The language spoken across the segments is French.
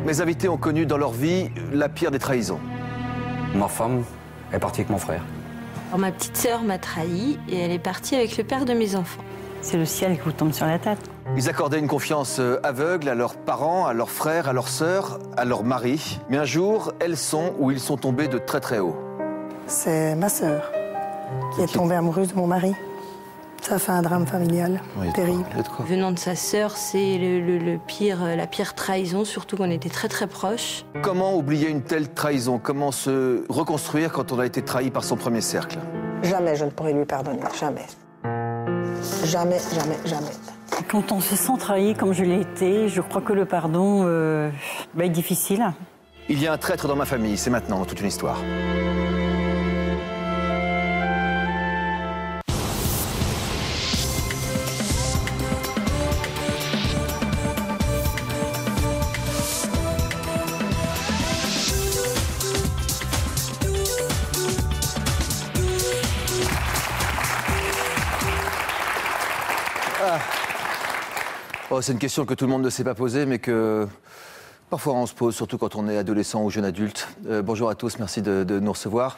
Mes invités ont connu dans leur vie la pire des trahisons. Ma femme est partie avec mon frère. Alors, ma petite sœur m'a trahi et elle est partie avec le père de mes enfants. C'est le ciel qui vous tombe sur la tête. Ils accordaient une confiance aveugle à leurs parents, à leurs frères, à leurs sœurs, à leurs maris. Mais un jour, elles sont ou ils sont tombés de très très haut. C'est ma sœur qui est tombée amoureuse de mon mari. Ça a fait un drame familial terrible. Venant de sa sœur, c'est la pire trahison, surtout qu'on était très très proches. Comment oublier une telle trahison? Comment se reconstruire quand on a été trahi par son premier cercle? Jamais je ne pourrais lui pardonner, jamais. Jamais, jamais, jamais. Quand on se sent trahi comme je l'ai été, je crois que le pardon est difficile. Il y a un traître dans ma famille, c'est maintenant toute une histoire. Oh, c'est une question que tout le monde ne s'est pas posée, mais que parfois on se pose, surtout quand on est adolescent ou jeune adulte. Bonjour à tous, merci de nous recevoir.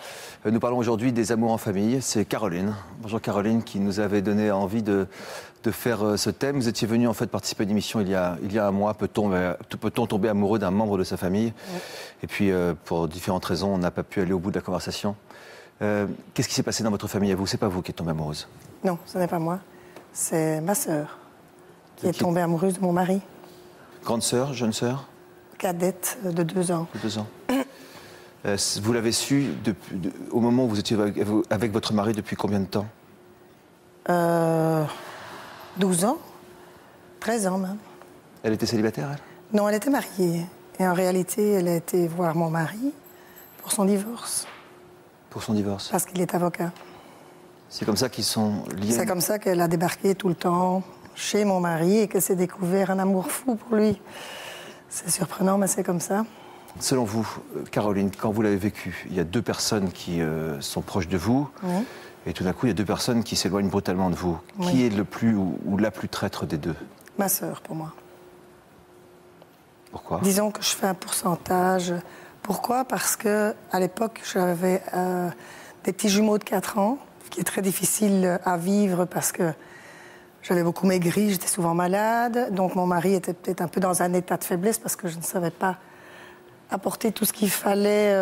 Nous parlons aujourd'hui des amours en famille. C'est Caroline. Bonjour Caroline, qui nous avait donné envie de faire ce thème. Vous étiez venue en fait participer à une émission il y a un mois. Peut-on tomber amoureux d'un membre de sa famille? Et puis, pour différentes raisons, on n'a pas pu aller au bout de la conversation. Qu'est-ce qui s'est passé dans votre famille à vous? C'est pas vous qui êtes tombée amoureuse? Non, ce n'est pas moi. C'est ma sœur qui est tombée amoureuse de mon mari. Grande sœur, jeune sœur? Cadette de 2 ans. De 2 ans. Vous l'avez su au moment où vous étiez avec votre mari depuis combien de temps? 12 ans. 13 ans même. Elle était célibataire, elle? Non, elle était mariée. Et en réalité, elle a été voir mon mari pour son divorce. Pour son divorce? Parce qu'il est avocat. C'est comme ça qu'ils sont liés? C'est comme ça qu'elle a débarqué tout le temps chez mon mari et qu'elle s'est découvert un amour fou pour lui. C'est surprenant, mais c'est comme ça. Selon vous, Caroline, quand vous l'avez vécu, il y a 2 personnes qui sont proches de vous, et tout d'un coup, il y a 2 personnes qui s'éloignent brutalement de vous. Oui. Qui est le plus ou la plus traître des 2? Ma sœur, pour moi. Pourquoi? Disons que je fais un pourcentage. Pourquoi? Parce qu'à l'époque, j'avais des petits jumeaux de 4 ans, ce qui est très difficile à vivre parce que j'avais beaucoup maigri, j'étais souvent malade. Donc mon mari était peut-être un peu dans un état de faiblesse parce que je ne savais pas apporter tout ce qu'il fallait,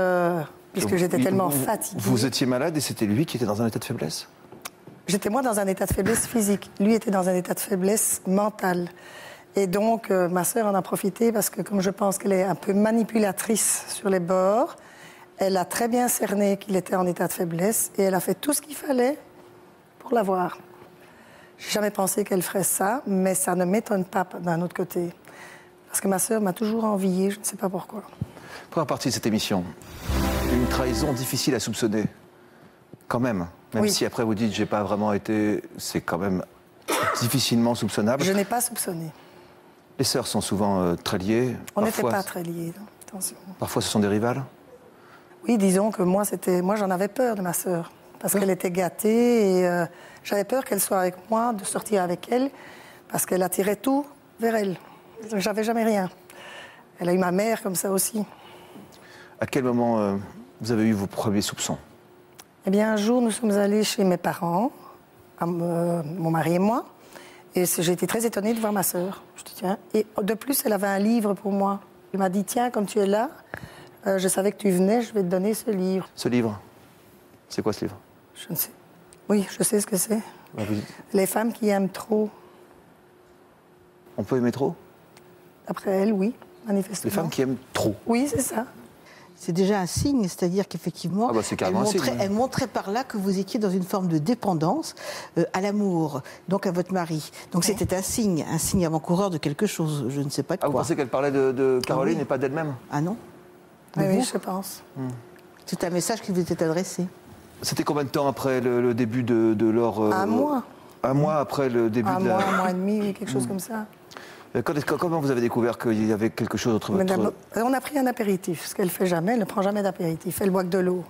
puisque j'étais tellement fatiguée. Vous étiez malade et c'était lui qui était dans un état de faiblesse? J'étais moi dans un état de faiblesse physique. Lui était dans un état de faiblesse mentale. Et donc ma sœur en a profité parce que comme je pense qu'elle est un peu manipulatrice sur les bords, elle a très bien cerné qu'il était en état de faiblesse et elle a fait tout ce qu'il fallait pour l'avoir. J'ai jamais pensé qu'elle ferait ça, mais ça ne m'étonne pas d'un autre côté. Parce que ma sœur m'a toujours enviée, je ne sais pas pourquoi. Première partie de cette émission, une trahison difficile à soupçonner. Quand même. Même si après vous dites j'ai pas vraiment été, c'est quand même difficilement soupçonnable. Je n'ai pas soupçonné. Les sœurs sont souvent très liées. On n'était pas très liés, attention. Parfois ce sont des rivales? Oui, disons que moi j'en avais peur de ma sœur. Parce qu'elle était gâtée et j'avais peur qu'elle soit avec moi, de sortir avec elle, parce qu'elle attirait tout vers elle. J'avais jamais rien. Elle a eu ma mère comme ça aussi. À quel moment vous avez eu vos premiers soupçons? Eh bien, un jour, nous sommes allés chez mes parents, mon mari et moi, et j'ai été très étonnée de voir ma sœur. Je dis, tiens. Et de plus, elle avait un livre pour moi. Elle m'a dit, tiens, comme tu es là, je savais que tu venais, je vais te donner ce livre. Ce livre? C'est quoi ce livre? Je ne sais. Oui, je sais ce que c'est. Les femmes qui aiment trop. On peut aimer trop? Après elle, oui, manifestement. Les femmes qui aiment trop? Oui, c'est ça. C'est déjà un signe, c'est-à-dire qu'effectivement, elle montrait par là que vous étiez dans une forme de dépendance à l'amour, donc à votre mari. Donc c'était un signe avant-coureur de quelque chose, je ne sais pas de quoi. Vous pensez qu'elle parlait de Caroline et pas d'elle-même? Ah non? Oui, je pense. C'est un message qui vous était adressé. C'était combien de temps après le début de leur... Un mois. Un mois après le début de la... Un mois et demi, quelque chose comme ça. Comment vous avez découvert qu'il y avait quelque chose entre votre... On a pris un apéritif, ce qu'elle fait jamais, elle ne prend jamais d'apéritif, elle boit que de l'eau.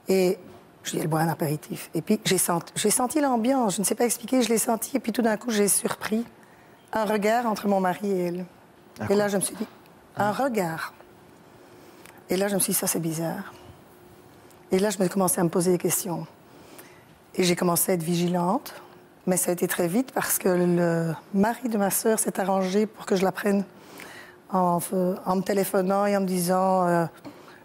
Et je dis, elle boit un apéritif. Et puis j'ai senti l'ambiance, je ne sais pas expliquer, je l'ai senti, et puis tout d'un coup j'ai surpris un regard entre mon mari et elle. Et là je me suis dit, un regard. Et là, je me suis dit, ça c'est bizarre. Et là, je me suis commencé à me poser des questions. Et j'ai commencé à être vigilante, mais ça a été très vite parce que le mari de ma sœur s'est arrangé pour que je la prenne en me téléphonant et en me disant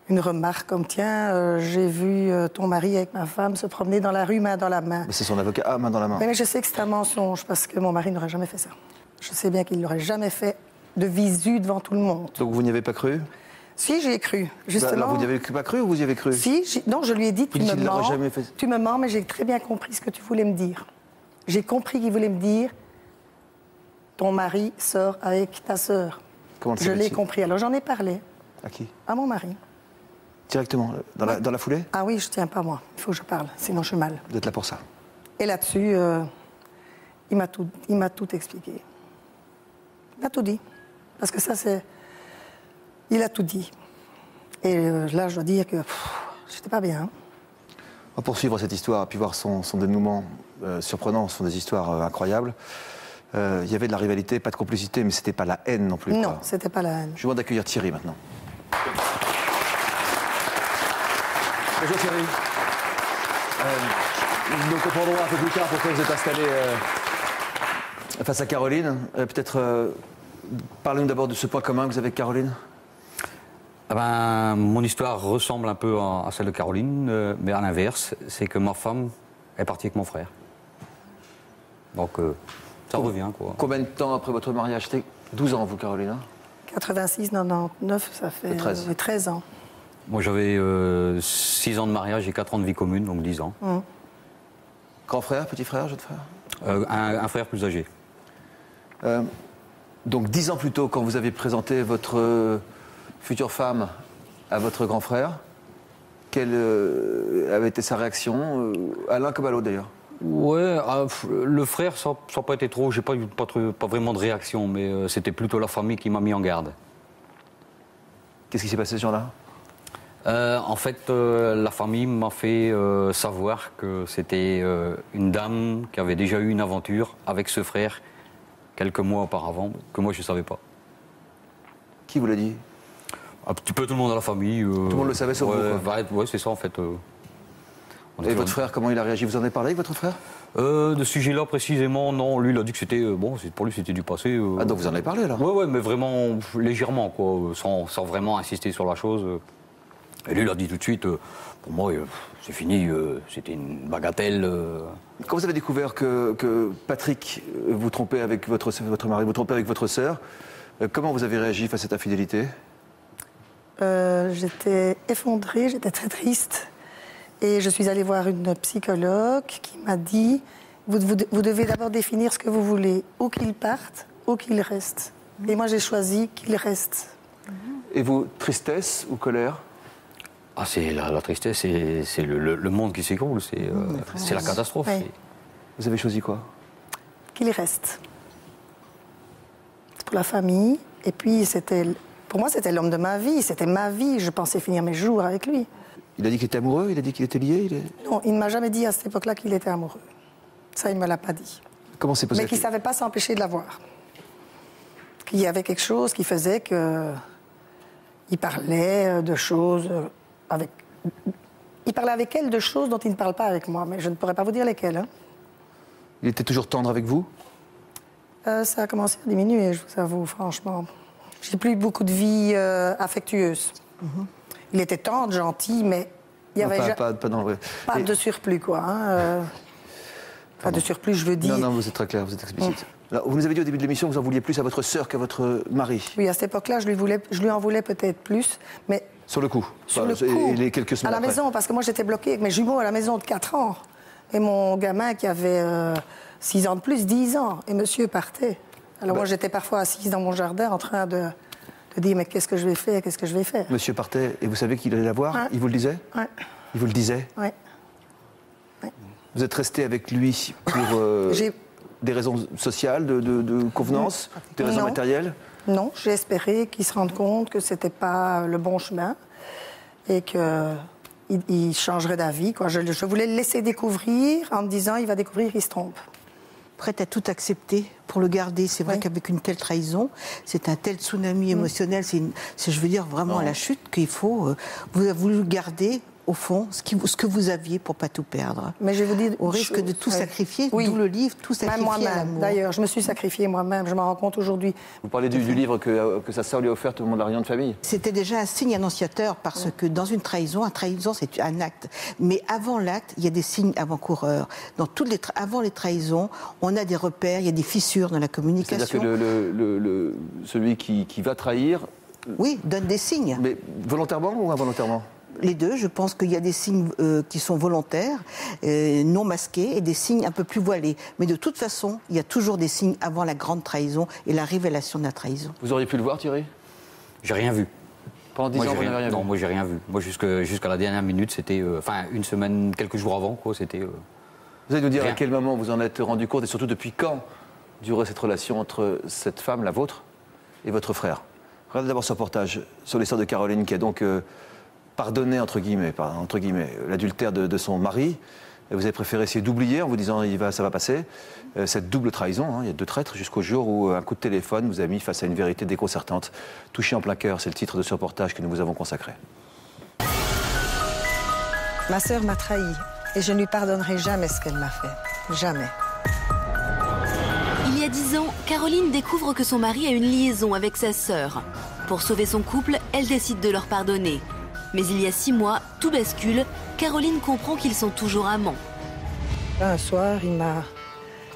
une remarque comme « Tiens, j'ai vu ton mari avec ma femme se promener dans la rue main dans la main. » Mais c'est son avocat, main dans la main. Mais je sais que c'est un mensonge parce que mon mari n'aurait jamais fait ça. Je sais bien qu'il ne l'aurait jamais fait de visu devant tout le monde. Donc vous n'y avez pas cru? Si, j'y ai cru, justement. Alors vous n'y avez pas cru ou vous y avez cru? Si, non, je lui ai dit, tu me mens, jamais fait. tu me mens, mais j'ai très bien compris ce que tu voulais me dire. J'ai compris qu'il voulait me dire, ton mari sort avec ta sœur. Comment le Je l'ai savait-il? compris. Alors j'en ai parlé À qui? à mon mari. Directement, dans la foulée? Ah oui, je tiens pas moi. Il faut que je parle, sinon je suis mal. Vous êtes là pour ça. Et là-dessus, il m'a tout expliqué. Il m'a tout dit. Parce que ça, c'est... Il a tout dit. Et là, je dois dire que j'étais pas bien. On va poursuivre cette histoire et puis voir son dénouement surprenant. Ce sont des histoires incroyables. Il y avait de la rivalité, pas de complicité, mais c'était pas la haine non plus. Non, quoi. c'était pas la haine. Je vous demande d'accueillir Thierry maintenant. Bonjour Thierry. Nous comprendrons un peu plus tard pourquoi vous êtes installé face à Caroline. Peut-être parlez-nous d'abord de ce point commun que vous avez avec Caroline. Ah ben, mon histoire ressemble un peu à celle de Caroline, mais à l'inverse, c'est que ma femme est partie avec mon frère. Donc ça revient quoi. Combien de temps après votre mariage? C'était 12 ans vous Caroline, hein? 86, 99, ça fait 13 ans. Moi j'avais 6 ans de mariage et 4 ans de vie commune, donc 10 ans. Grand frère, petit frère, jeune frère? Un frère plus âgé. Donc 10 ans plus tôt, quand vous avez présenté votre future femme à votre grand frère, quelle avait été sa réaction, à l'un comme à l'autre d'ailleurs? Ouais, le frère, ça n'a pas été trop, j'ai pas eu pas vraiment de réaction, mais c'était plutôt la famille qui m'a mis en garde. Qu'est-ce qui s'est passé ce jour-là? En fait, la famille m'a fait savoir que c'était une dame qui avait déjà eu une aventure avec ce frère quelques mois auparavant, que moi je ne savais pas. Qui vous l'a dit? Un petit peu tout le monde dans la famille. Tout le monde le savait sauf vous, quoi. Ouais, c'est ça en fait. Et votre frère, comment il a réagi? Vous en avez parlé avec votre frère? De ce sujet-là précisément, non. Lui, il a dit que c'était bon, pour lui, c'était du passé. Ah donc vous en avez parlé alors? Ouais, mais vraiment légèrement, quoi, sans vraiment insister sur la chose. Et lui, il a dit tout de suite, pour moi, c'est fini, c'était une bagatelle. Quand vous avez découvert que Patrick vous trompait avec votre mari, vous trompait avec votre sœur, comment vous avez réagi face à cette infidélité? J'étais effondrée, j'étais très triste. Et je suis allée voir une psychologue qui m'a dit vous devez d'abord définir ce que vous voulez, ou qu'il parte, ou qu'il reste. Et moi, j'ai choisi qu'il reste. Et vous, tristesse ou colère? Ah, c'est la tristesse, c'est le monde qui s'écroule, c'est la catastrophe. Oui. Vous avez choisi quoi? Qu'il reste. C'est pour la famille. Et puis, pour moi, c'était l'homme de ma vie. C'était ma vie. Je pensais finir mes jours avec lui. Il a dit qu'il était amoureux? Il a dit qu'il était lié? Non, il ne m'a jamais dit à cette époque-là qu'il était amoureux. Ça, il ne me l'a pas dit. Comment c'est possible? Mais qu'il ne savait pas s'empêcher de l'avoir. Qu'il y avait quelque chose qui faisait que... Il parlait de choses avec... Il parlait avec elle de choses dont il ne parle pas avec moi, mais je ne pourrais pas vous dire lesquelles. Hein. Il était toujours tendre avec vous? Ça a commencé à diminuer, je vous avoue, franchement. J'ai plus beaucoup de vie affectueuse. Il était tendre, gentil, mais il y avait pas dans le... pas de surplus, quoi. Hein, pas de surplus, je veux dire. Non, vous êtes très clair, vous êtes explicite. Alors, vous nous avez dit au début de l'émission que vous en vouliez plus à votre sœur qu'à votre mari. Oui, à cette époque-là, je lui en voulais peut-être plus, mais... Sur le coup? Sur le coup, et les quelques semaines à la après. maison, parce que moi, j'étais bloquée avec mes jumeaux à la maison de 4 ans. Et mon gamin qui avait 6 ans de plus, 10 ans. Et monsieur partait. Alors moi, j'étais parfois assise dans mon jardin en train de dire, mais qu'est-ce que je vais faire, qu'est-ce que je vais faire? Monsieur partait et vous savez qu'il allait la voir? Ouais. Il vous le disait? Ouais. Il vous le disait? Ouais. Vous êtes resté avec lui pour des raisons sociales, de convenance, des raisons Non. matérielles? Non, j'ai espéré qu'il se rende compte que c'était pas le bon chemin et qu'il changerait d'avis, quoi. Je voulais le laisser découvrir en me disant, il va découvrir, il se trompe. prête à tout accepter pour le garder. C'est vrai qu'avec une telle trahison, c'est un tel tsunami émotionnel, c'est, je veux dire, vraiment à la chute qu'il faut... vous avez voulu garder, au fond, ce que vous aviez pour ne pas tout perdre. Mais je vais vous dire... Au risque de tout sacrifier, d'où le livre, tout sacrifier. Même moi-même, à l'amour. d'ailleurs, je me suis sacrifiée moi-même, je m'en rends compte aujourd'hui. Vous parlez du livre que sa sœur lui a offert au moment de la réunion de famille. C'était déjà un signe annonciateur parce que dans une trahison c'est un acte. Mais avant l'acte, il y a des signes avant-coureurs. Avant les trahisons, on a des repères, il y a des fissures dans la communication. C'est-à-dire que celui qui va trahir... Oui, donne des signes. Mais volontairement ou involontairement? Les deux, je pense qu'il y a des signes qui sont volontaires, non masqués, et des signes un peu plus voilés. Mais de toute façon, il y a toujours des signes avant la grande trahison et la révélation de la trahison. Vous auriez pu le voir, Thierry? J'ai rien vu. Pendant 10 ans, vous n'avez rien vu? Non, moi j'ai rien vu. Moi jusqu'à la dernière minute, c'était... Enfin, une semaine, quelques jours avant, quoi, c'était... Vous allez nous dire rien. à quel moment vous en êtes rendu compte et surtout depuis quand durait cette relation entre cette femme, la vôtre, et votre frère? Regardez d'abord ce reportage sur l'histoire de Caroline qui a donc... pardonner, entre guillemets l'adultère de son mari. Et vous avez préféré essayer d'oublier en vous disant ça va passer. Cette double trahison, il y a 2 traîtres, jusqu'au jour où un coup de téléphone vous a mis face à une vérité déconcertante. Touché en plein cœur, c'est le titre de ce reportage que nous vous avons consacré. Ma sœur m'a trahi et je ne lui pardonnerai jamais ce qu'elle m'a fait. Jamais. Il y a 10 ans, Caroline découvre que son mari a une liaison avec sa sœur. Pour sauver son couple, elle décide de leur pardonner. Mais il y a 6 mois, tout bascule. Caroline comprend qu'ils sont toujours amants. Un soir, il m'a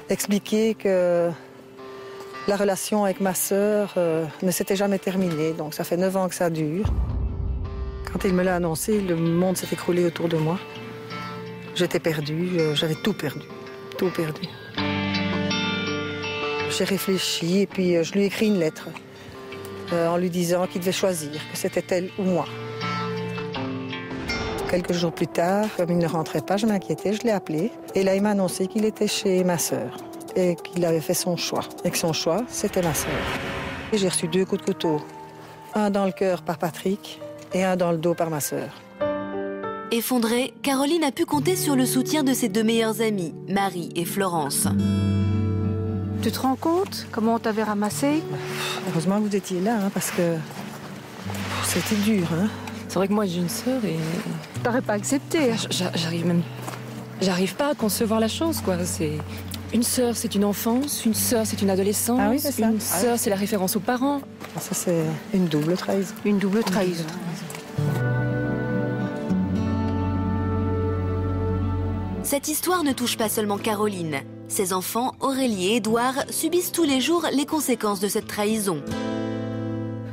expliqué que la relation avec ma sœur ne s'était jamais terminée. Donc ça fait 9 ans que ça dure. Quand il me l'a annoncé, le monde s'est écroulé autour de moi. J'étais perdue, j'avais tout perdu. Tout perdu. J'ai réfléchi et puis je lui ai écrit une lettre en lui disant qu'il devait choisir, que c'était elle ou moi. Quelques jours plus tard, comme il ne rentrait pas, je m'inquiétais, je l'ai appelé. Et là, il m'a annoncé qu'il était chez ma sœur et qu'il avait fait son choix. Et que son choix, c'était ma sœur. Et j'ai reçu 2 coups de couteau. Un dans le cœur par Patrick et un dans le dos par ma sœur. Effondrée, Caroline a pu compter sur le soutien de ses 2 meilleures amies, Marie et Florence. Tu te rends compte comment on t'avait ramassé? Heureusement que vous étiez là, parce que c'était dur. C'est vrai que moi j'ai une sœur et... T'aurais pas accepté. J'arrive pas à concevoir la chose, quoi. C'est... Une sœur, c'est une enfance, une sœur, c'est une adolescence, ah oui, c'est ça. Une sœur, c'est la référence aux parents. Ça, c'est une double trahison. Une double trahison. Cette histoire ne touche pas seulement Caroline. Ses enfants, Aurélie et Édouard, subissent tous les jours les conséquences de cette trahison.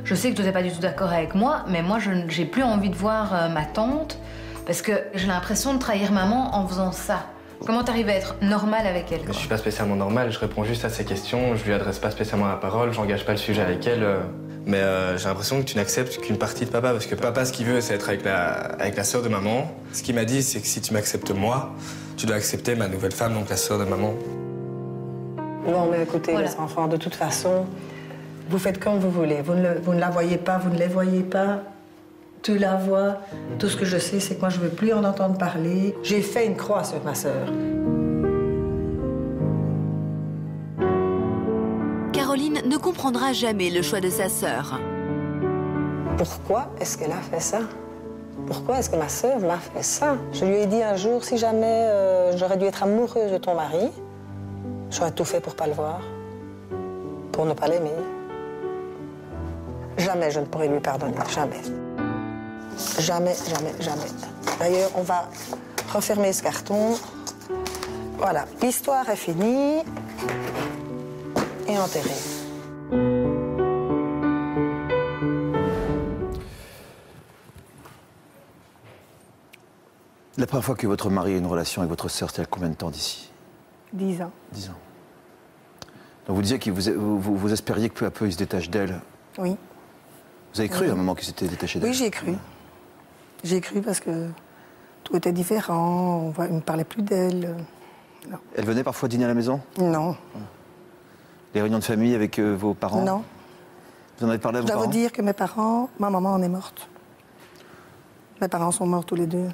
Je sais que tu n'es pas du tout d'accord avec moi, mais moi, j'ai plus envie de voir ma tante parce que j'ai l'impression de trahir maman en faisant ça. Comment t'arrives à être normale avec elle, quoi? Je suis pas spécialement normale, je réponds juste à ses questions, je lui adresse pas spécialement la parole, j'engage pas le sujet avec elle. Mais j'ai l'impression que tu n'acceptes qu'une partie de papa, parce que papa, ce qu'il veut, c'est être avec la sœur de maman. Ce qu'il m'a dit, c'est que si tu m'acceptes moi, tu dois accepter ma nouvelle femme, donc la sœur de maman. Bon, mais écoutez, les enfants, de toute façon, vous faites comme vous voulez. Vous ne la voyez pas, vous ne les voyez pas. Tu la vois. Tout ce que je sais, c'est que moi, je ne veux plus en entendre parler. J'ai fait une croix sur ma sœur. Caroline ne comprendra jamais le choix de sa sœur. Pourquoi est-ce qu'elle a fait ça? Pourquoi est-ce que ma sœur m'a fait ça? Je lui ai dit un jour, si jamais j'aurais dû être amoureuse de ton mari, j'aurais tout fait pour ne pas le voir, pour ne pas l'aimer. Jamais je ne pourrais lui pardonner, jamais. Jamais, jamais, jamais. D'ailleurs, on va refermer ce carton. Voilà, l'histoire est finie et enterrée. La première fois que votre mari a une relation avec votre sœur, c'était à combien de temps d'ici? 10 ans. 10 ans. Donc vous disiez que vous espériez que peu à peu il se détache d'elle. Oui. Vous avez cru à un moment qu'il s'était détaché d'elle? Oui, j'ai cru. J'ai cru parce que tout était différent, on ne parlait plus d'elle. Elle venait parfois dîner à la maison? Non. Les réunions de famille avec vos parents? Non. Vous en avez parlé à vos parents? Je dois vous dire que mes parents, ma maman en est morte. Mes parents sont morts tous les deux.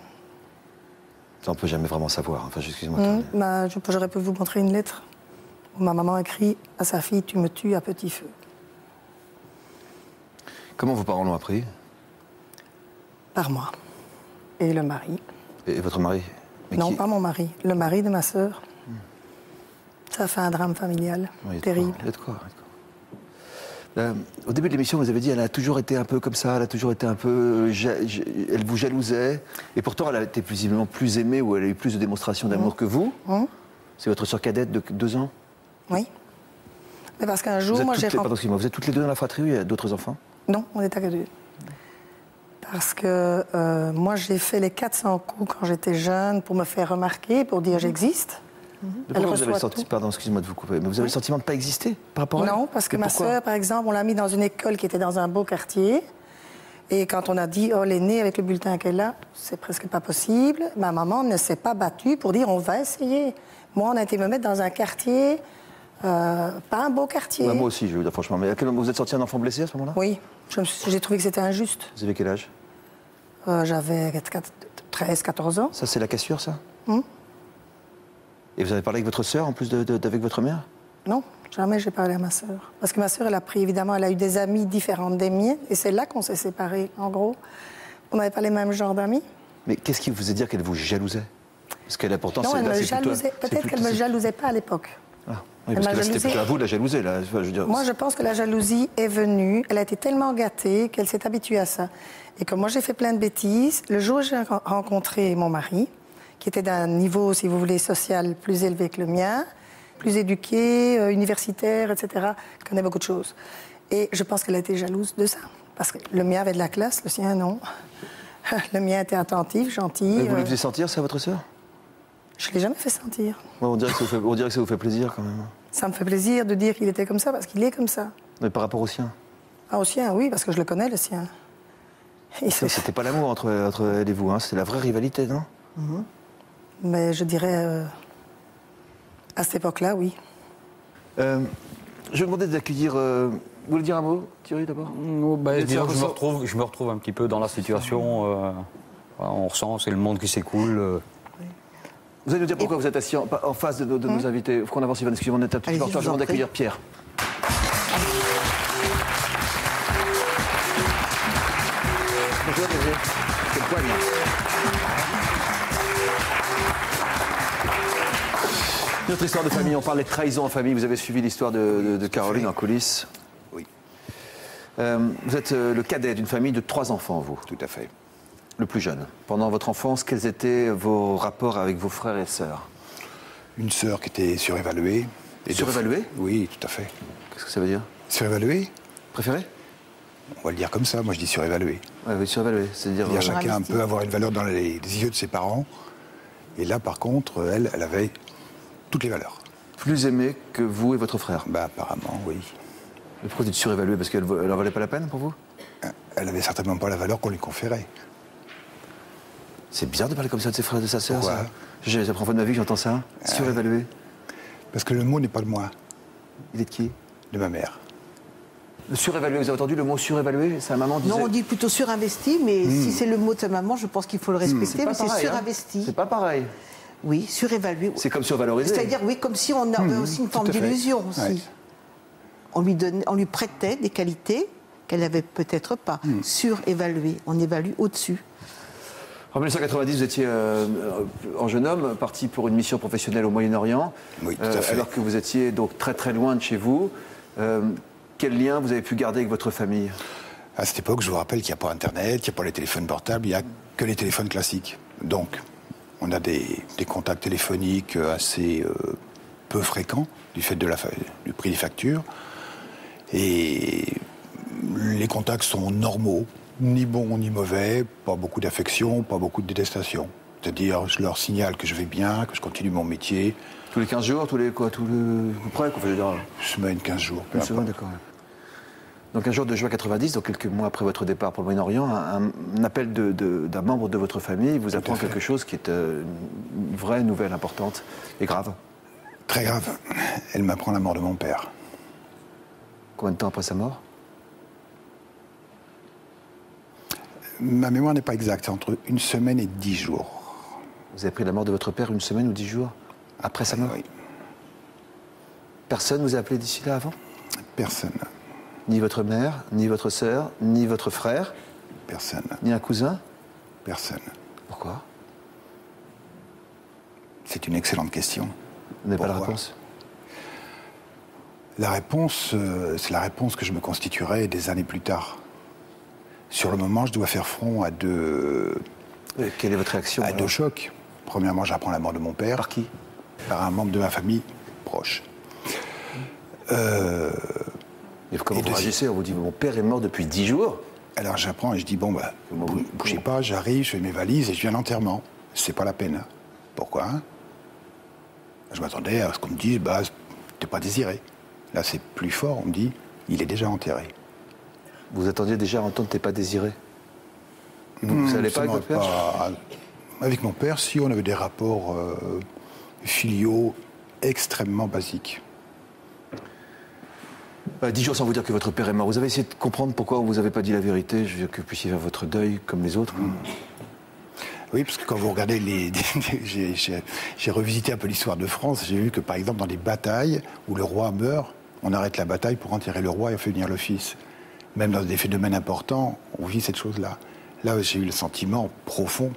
Ça, on ne peut jamais vraiment savoir. Enfin, excusez-moi. J'aurais pu vous montrer une lettre. où ma maman écrit à sa fille « Tu me tues à petit feu ». Comment vos parents l'ont appris? Par moi. Et le mari. Et votre mari? Mais non, qui... pas mon mari. Le mari de ma sœur. Ça a fait un drame familial terrible. Il y a de quoi. Au début de l'émission, vous avez dit qu'elle a toujours été un peu comme ça, elle a toujours été un peu... elle vous jalousait, et pourtant elle a été visiblement plus aimée, ou elle a eu plus de démonstrations d'amour que vous. C'est votre sœur cadette de 2 ans? Oui. Mais parce qu'un jour, moi j'ai... Pardon, excusez-moi, vous êtes toutes les 2 dans la fratrie ou il y a d'autres enfants? Non, on est à 2. Parce que moi j'ai fait les 400 coups quand j'étais jeune pour me faire remarquer, pour dire j'existe. Pourquoi vous avez le sentiment, pardon, excusez-moi de vous couper, mais vous avez le sentiment de ne pas exister par rapport à elle? Non, parce que ma sœur, par exemple, on l'a mis dans une école qui était dans un beau quartier. Et quand on a dit, oh, l'aînée avec le bulletin qu'elle a, c'est presque pas possible, ma maman ne s'est pas battue pour dire, on va essayer. Moi, on a été me mettre dans un quartier, pas un beau quartier. Moi aussi, je veux dire, franchement. Mais à quel moment vous êtes sorti un enfant blessé à ce moment-là? Oui, j'ai trouvé que c'était injuste. Vous avez quel âge? J'avais 13, 14 ans. Ça, c'est la cassure, ça? Et vous avez parlé avec votre sœur, en plus d'avec votre mère? Non, jamais j'ai parlé à ma sœur. Parce que ma sœur, elle a pris, évidemment, elle a eu des amies différentes des miennes. Et c'est là qu'on s'est séparés, en gros. On n'avait pas les mêmes genres d'amis. Mais qu'est-ce qui vous faisait dire qu'elle vous jalousait? Parce qu'elle a pourtant... Non, elle me jalousait. Peut-être qu'elle ne me jalousait pas à l'époque. Ah, oui, parce que là, c'était plutôt à vous de la jalouser, là. Je veux dire... Moi, je pense que la jalousie est venue. Elle a été tellement gâtée qu'elle s'est habituée à ça. Et comme moi, j'ai fait plein de bêtises, le jour où j'ai rencontré mon mari, qui était d'un niveau, si vous voulez, social plus élevé que le mien, plus éduqué, universitaire, etc., connaît beaucoup de choses. Et je pense qu'elle a été jalouse de ça. Parce que le mien avait de la classe, le sien, non. Le mien était attentif, gentil. Mais vous lui faisiez sentir, ça, votre sœur? Je ne l'ai jamais fait sentir. Ouais, on dirait que ça vous fait plaisir, quand même. Ça me fait plaisir de dire qu'il était comme ça, parce qu'il est comme ça. Mais par rapport au sien? Ah, au sien, oui, parce que je le connais, le sien. C'était pas l'amour entre elle et vous, hein. C'était la vraie rivalité, non? Mais je dirais, à cette époque-là, oui. Je vais vous demander d'accueillir... Vous voulez dire un mot, Thierry, d'abord? Je me retrouve un petit peu dans la situation. On ressent, c'est le monde qui s'écoule. Vous allez nous dire pourquoi vous êtes assis en face de nos invités. Il faut qu'on avance, Yvonne, excusez-moi, on est un petit peu en retard. Je demande d'accueillir Pierre. Bonjour, Thierry. C'est le poigne. Notre histoire de famille, on parle des trahisons en famille. Vous avez suivi l'histoire de Caroline en coulisses. Oui. Vous êtes le cadet d'une famille de 3 enfants, vous. Tout à fait. Le plus jeune. Pendant votre enfance, quels étaient vos rapports avec vos frères et sœurs? Une sœur qui était surévaluée. Surévaluée? Oui, tout à fait. Qu'est-ce que ça veut dire? Surévaluée? Préférée? On va le dire comme ça, moi je dis surévaluée. Oui, surévaluée. C'est-à-dire... Chacun peut avoir une valeur dans les yeux de ses parents. Et là, par contre, elle avait toutes les valeurs. Plus aimée que vous et votre frère? Bah, apparemment, oui. Mais pourquoi vous dites surévaluée? Parce qu'elle n'en valait pas la peine pour vous? Elle avait certainement pas la valeur qu'on lui conférait. C'est bizarre de parler comme ça de ses frères et de sa sœur. Pourquoi? C'est la première fois de ma vie que j'entends ça. Surévalué. Parce que le mot n'est pas de moi. Il est de qui? De ma mère. Le surévalué, vous avez entendu le mot surévalué? Sa maman disait... Non, on dit plutôt surinvesti, mais si c'est le mot de sa maman, je pense qu'il faut le respecter, mais c'est surinvesti. C'est pas pareil. Oui, surévalué. C'est comme survalorisé. C'est-à-dire, oui, comme si on avait aussi une forme d'illusion aussi. Ouais. On lui prêtait des qualités qu'elle n'avait peut-être pas. Surévalué, on évalue au-dessus. En 1990, vous étiez en jeune homme, parti pour une mission professionnelle au Moyen-Orient. Oui, tout à fait. Alors que vous étiez donc très très loin de chez vous. Quel lien vous avez pu garder avec votre famille? À cette époque, je vous rappelle qu'il n'y a pas Internet, il n'y a pas les téléphones portables, il n'y a que les téléphones classiques. Donc, on a des contacts téléphoniques assez peu fréquents du fait du prix des factures. Et les contacts sont normaux, ni bons ni mauvais, pas beaucoup d'affection, pas beaucoup de détestation. C'est-à-dire, je leur signale que je vais bien, que je continue mon métier. Tous les 15 jours, près, quoi, je veux dire. Semaine, 15 jours. Une semaine, d'accord. Donc un jour de juin 90, donc quelques mois après votre départ pour le Moyen-Orient, un appel d'un membre de votre famille vous apprend quelque chose qui est une vraie nouvelle importante et grave. Très grave. Elle m'apprend la mort de mon père. Combien de temps après sa mort? Ma mémoire n'est pas exacte, entre 1 semaine et 10 jours. Vous avez pris la mort de votre père 1 semaine ou 10 jours après sa mort? Oui. Personne vous a appelé d'ici là avant? Personne. Ni votre mère, ni votre sœur, ni votre frère? Personne. Ni un cousin? Personne. Pourquoi? C'est une excellente question. Vous n'avez pas la réponse? La réponse, c'est la réponse que je me constituerai des années plus tard. Sur le moment, je dois faire front à deux... Quelle est votre réaction? À deux chocs. Premièrement, j'apprends la mort de mon père. Par qui? Par un membre de ma famille proche. Et comment vous réagissez? On vous dit, mon père est mort depuis 10 jours. Alors j'apprends et je dis, bon, bah, bougez pas, j'arrive, je fais mes valises et je viens à l'enterrement. C'est pas la peine. Pourquoi? Je m'attendais à ce qu'on me dise, bah, t'es pas désiré. Là, c'est plus fort, on me dit, il est déjà enterré. Vous attendiez déjà à entendre t'es pas désiré? Vous n'allez pas avec votre père? Avec mon père, si, on avait des rapports filiaux extrêmement basiques. 10 jours sans vous dire que votre père est mort. Vous avez essayé de comprendre pourquoi on vous avait pas dit la vérité, que vous puissiez faire votre deuil comme les autres? Oui, parce que quand vous regardez j'ai revisité un peu l'histoire de France, j'ai vu que par exemple dans des batailles où le roi meurt, on arrête la bataille pour enterrer le roi et on fait venir le fils. Même dans des phénomènes importants, on vit cette chose-là. Là, j'ai eu le sentiment profond,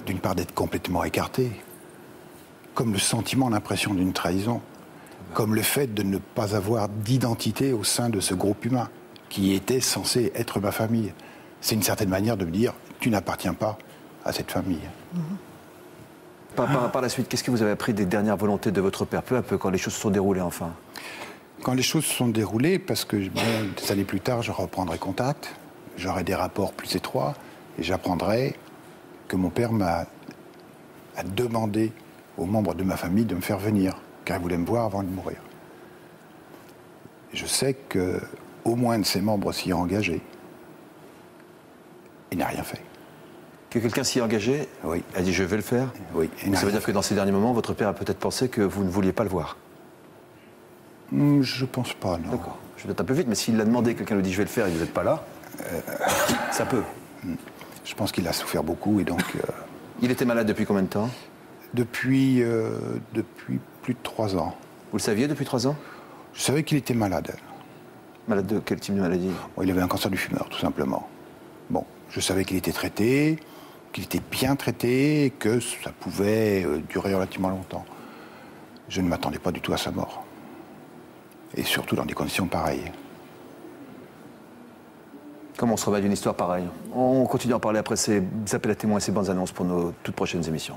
d'une part d'être complètement écarté, comme le sentiment, l'impression d'une trahison, comme le fait de ne pas avoir d'identité au sein de ce groupe humain, qui était censé être ma famille. C'est une certaine manière de me dire, tu n'appartiens pas à cette famille. Par la suite, qu'est-ce que vous avez appris des dernières volontés de votre père, peu à peu, quand les choses se sont déroulées enfin? Quand les choses se sont déroulées, parce que des années plus tard, je reprendrai contact, j'aurai des rapports plus étroits, et j'apprendrai que mon père m'a demandé aux membres de ma famille de me faire venir, car il voulait me voir avant de mourir. Je sais qu'au moins un de ses membres s'y est engagé. Il n'a rien fait. Que quelqu'un s'y est engagé? Oui. A dit je vais le faire? Oui. Ça veut dire que dans ces derniers moments, votre père a peut-être pensé que vous ne vouliez pas le voir? Je pense pas, non. D'accord. Je vais peut-être un peu vite, mais s'il l'a demandé, quelqu'un lui dit je vais le faire et vous n'êtes pas là, ça peut. Je pense qu'il a souffert beaucoup et donc... Il était malade depuis combien de temps? Depuis plus de 3 ans. Vous le saviez depuis 3 ans? Je savais qu'il était malade. Malade de quel type de maladie? Bon, il avait un cancer du fumeur, tout simplement. Bon, je savais qu'il était traité, qu'il était bien traité, et que ça pouvait durer relativement longtemps. Je ne m'attendais pas du tout à sa mort. Et surtout dans des conditions pareilles. Comment on se remet d'une histoire pareille? On continue à en parler après ces appels à témoins et ces bandes annonces pour nos toutes prochaines émissions.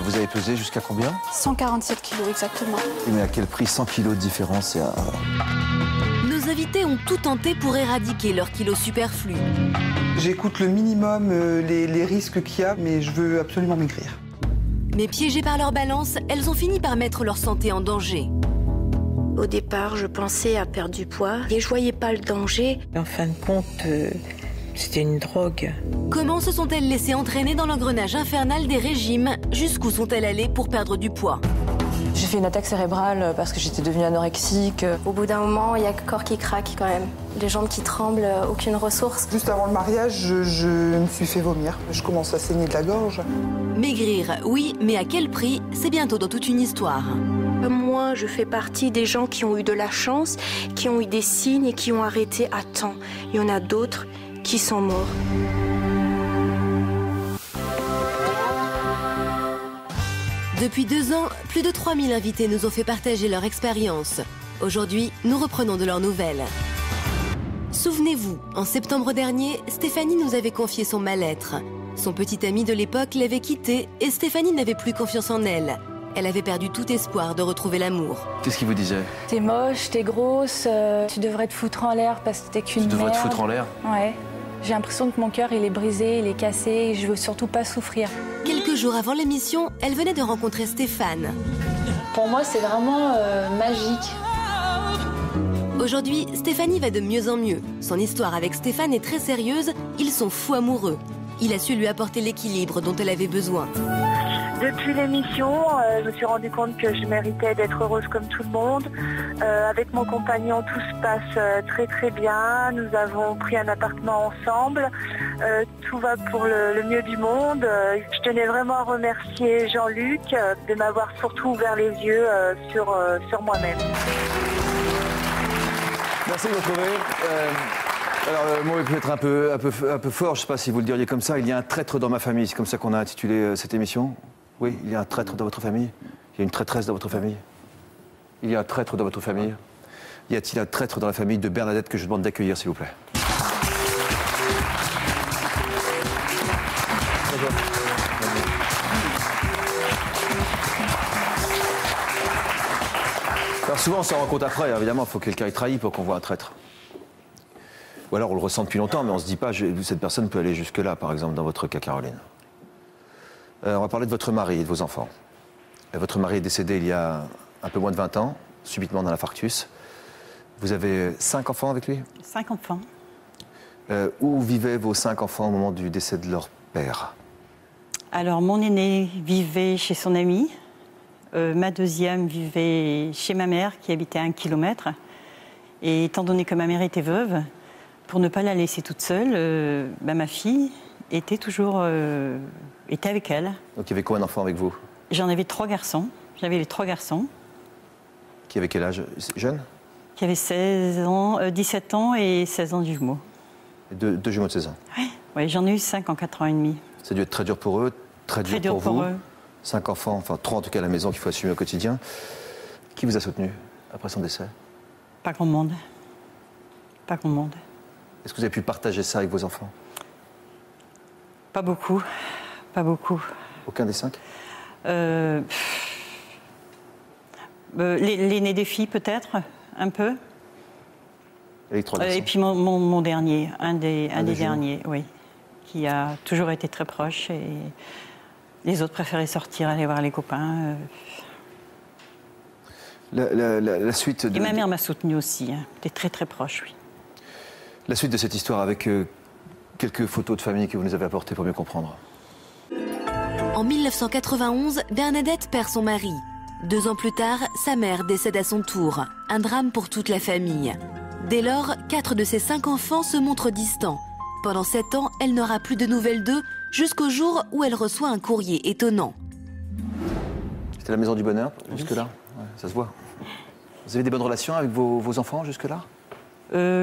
Vous avez pesé jusqu'à combien? 147 kilos exactement. Mais à quel prix? 100 kilos de différence? Nos invités ont tout tenté pour éradiquer leurs kilos superflus. J'écoute le minimum les risques qu'il y a, mais je veux absolument maigrir. Mais piégées par leur balance, elles ont fini par mettre leur santé en danger. Au départ, je pensais à perdre du poids et je voyais pas le danger. En fin de compte, c'était une drogue. Comment se sont-elles laissées entraîner dans l'engrenage infernal des régimes? Jusqu'où sont-elles allées pour perdre du poids? J'ai fait une attaque cérébrale parce que j'étais devenue anorexique. Au bout d'un moment, il y a le corps qui craque quand même. Les jambes qui tremblent, aucune ressource. Juste avant le mariage, je me suis fait vomir. Je commence à saigner de la gorge. Maigrir, oui, mais à quel prix? C'est bientôt dans toute une histoire. Moi, je fais partie des gens qui ont eu de la chance, qui ont eu des signes et qui ont arrêté à temps. Il y en a d'autres qui sont morts. Depuis 2 ans, plus de 3000 invités nous ont fait partager leur expérience. Aujourd'hui, nous reprenons de leurs nouvelles. Souvenez-vous, en septembre dernier, Stéphanie nous avait confié son mal-être. Son petit ami de l'époque l'avait quittée et Stéphanie n'avait plus confiance en elle. Elle avait perdu tout espoir de retrouver l'amour. Qu'est-ce qu'il vous disait? T'es moche, t'es grosse, tu devrais te foutre en l'air parce que t'es qu'une merde. Tu devrais te foutre en l'air? Ouais. J'ai l'impression que mon cœur, il est brisé, il est cassé et je veux surtout pas souffrir. Quelques jours avant l'émission, elle venait de rencontrer Stéphane. Pour moi, c'est vraiment magique. Aujourd'hui, Stéphanie va de mieux en mieux. Son histoire avec Stéphane est très sérieuse, ils sont fous amoureux. Il a su lui apporter l'équilibre dont elle avait besoin. Depuis l'émission, je me suis rendu compte que je méritais d'être heureuse comme tout le monde. Avec mon compagnon, tout se passe très très bien. Nous avons pris un appartement ensemble. Tout va pour le mieux du monde. Je tenais vraiment à remercier Jean-Luc de m'avoir surtout ouvert les yeux sur moi-même. Merci de me retrouver. Alors, le mot est peut-être un peu fort, je ne sais pas si vous le diriez comme ça. Il y a un traître dans ma famille, c'est comme ça qu'on a intitulé cette émission. Oui, il y a un traître dans votre famille. Il y a une traîtresse dans votre famille. Il y a un traître dans votre famille. Y a-t-il un traître dans la famille de Bernadette que je demande d'accueillir, s'il vous plaît? Alors souvent, on s'en rend compte après, évidemment, il faut que quelqu'un ait trahi pour qu'on voit un traître. Ou alors on le ressent depuis longtemps, mais on ne se dit pas, cette personne peut aller jusque-là, par exemple, dans votre cas, Caroline. On va parler de votre mari et de vos enfants. Votre mari est décédé il y a un peu moins de 20 ans, subitement d'un infarctus. Vous avez 5 enfants avec lui? 5 enfants. Où vivaient vos 5 enfants au moment du décès de leur père? Alors, mon aîné vivait chez son ami. Ma deuxième vivait chez ma mère, qui habitait à 1 kilomètre. Et étant donné que ma mère était veuve, pour ne pas la laisser toute seule, ma fille était avec elle. Donc il y avait combien d'enfants avec vous? J'en avais 3 garçons. J'avais les 3 garçons. Qui avaient quel âge? Jeunes? Qui avaient 17 ans et 16 ans de jumeaux. Et deux jumeaux de 16 ans? Oui, j'en ai eu 5 en 4 ans et demi. Ça a dû être très dur pour eux, très dur pour vous. 5 enfants, enfin 3 en tout cas à la maison qu'il faut assumer au quotidien. Qui vous a soutenu après son décès? Pas grand monde. Pas grand monde. Est-ce que vous avez pu partager ça avec vos enfants? Pas beaucoup. Pas beaucoup. Aucun des 5? L'aîné des filles, peut-être, un peu. Et les 3 garçons? Et puis mon dernier, un des derniers, oui, qui a toujours été très proche. Et les autres préféraient sortir, aller voir les copains. La suite de... Et ma mère m'a soutenue aussi, hein. Elle était très très proche, oui. La suite de cette histoire avec quelques photos de famille que vous nous avez apportées pour mieux comprendre. En 1991, Bernadette perd son mari. 2 ans plus tard, sa mère décède à son tour. Un drame pour toute la famille. Dès lors, 4 de ses 5 enfants se montrent distants. Pendant 7 ans, elle n'aura plus de nouvelles d'eux, jusqu'au jour où elle reçoit un courrier étonnant. C'était la maison du bonheur, jusque-là? Ouais, ça se voit. Vous avez des bonnes relations avec vos enfants, jusque-là?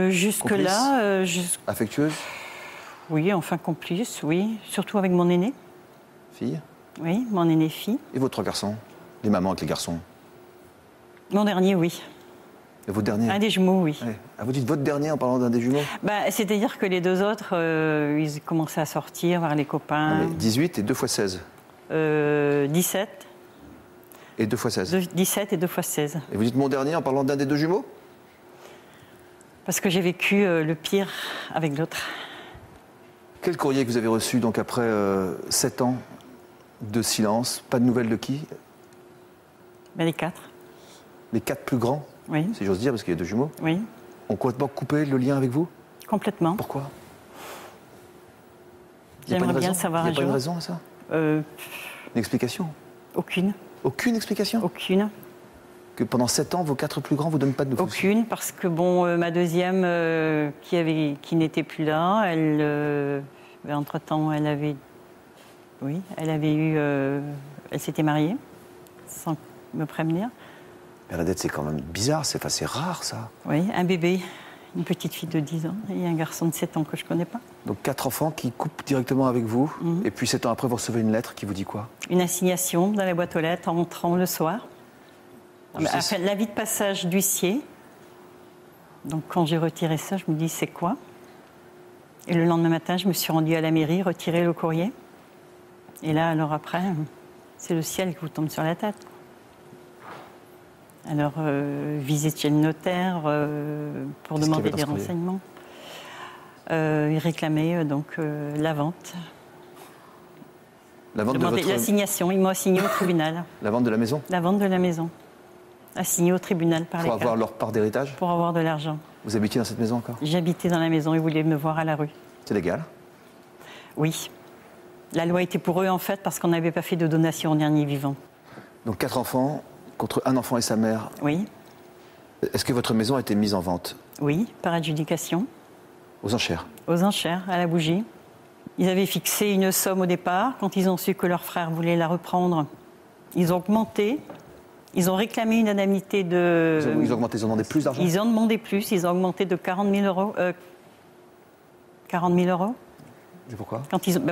Jusque-là... Affectueuse? Oui, enfin complice, oui. Surtout avec mon aîné. Fille? Oui, mon aîné fille. Et vos 3 garçons? Les mamans avec les garçons? Mon dernier, oui. Et votre dernier? Un des jumeaux, oui. Ouais. Ah, vous dites votre dernier en parlant d'un des jumeaux? C'est-à-dire que les 2 autres, ils commençaient à sortir, voir les copains. Non, mais 18 et 2 x 16? 17. Et 2 x 16? 17 et 2 x 16. Et vous dites mon dernier en parlant d'un des 2 jumeaux? Parce que j'ai vécu le pire avec l'autre. Quel courrier que vous avez reçu donc après 7 ans de silence? Pas de nouvelles de qui? Les 4. Les 4 plus grands? Oui. Si j'ose dire, parce qu'il y a 2 jumeaux? Oui. Ont complètement coupé le lien avec vous? Complètement. Pourquoi? J'aimerais bien le savoir un jour. Il n'y a pas une raison à ça? Une explication? Aucune. Aucune explication? Aucune. Que pendant 7 ans, vos 4 plus grands vous donnent pas de nouvelles? Aucune, parce que ma deuxième, qui n'était plus là, entre-temps, elle avait eu... elle s'était mariée, sans me prévenir. Bernadette, c'est quand même bizarre, c'est rare ça. Oui, un bébé, une petite fille de 10 ans et un garçon de 7 ans que je ne connais pas. Donc 4 enfants qui coupent directement avec vous, et puis 7 ans après, vous recevez une lettre qui vous dit quoi? Une assignation dans la boîte aux lettres en rentrant le soir. Enfin, l'avis de passage d'huissier. Donc quand j'ai retiré ça, je me dis c'est quoi? Et le lendemain matin, je me suis rendue à la mairie, retirer le courrier. Et là, alors après, c'est le ciel qui vous tombe sur la tête. Alors, visite chez le notaire pour demander des renseignements. Il réclamait la vente. La vente de votre... L'assignation, il m'a assigné au tribunal. La vente de la maison? La vente de la maison. Assigné au tribunal par les Pour avoir leur part d'héritage? Pour avoir de l'argent. Vous habitiez dans cette maison encore? J'habitais dans la maison, ils voulaient me voir à la rue. C'est légal? Oui. La loi était pour eux, en fait, parce qu'on n'avait pas fait de donation au dernier vivant. Donc 4 enfants contre un enfant et sa mère. Oui. Est-ce que votre maison a été mise en vente? Oui, par adjudication. Aux enchères? Aux enchères, à la bougie. Ils avaient fixé une somme au départ. Quand ils ont su que leur frère voulait la reprendre, ils ont augmenté. Ils ont réclamé une indemnité de... Ils ont augmenté, ils ont demandé plus d'argent? Ils ont demandé plus, ils ont augmenté de 40 000 euros. 40 000 euros. Et pourquoi?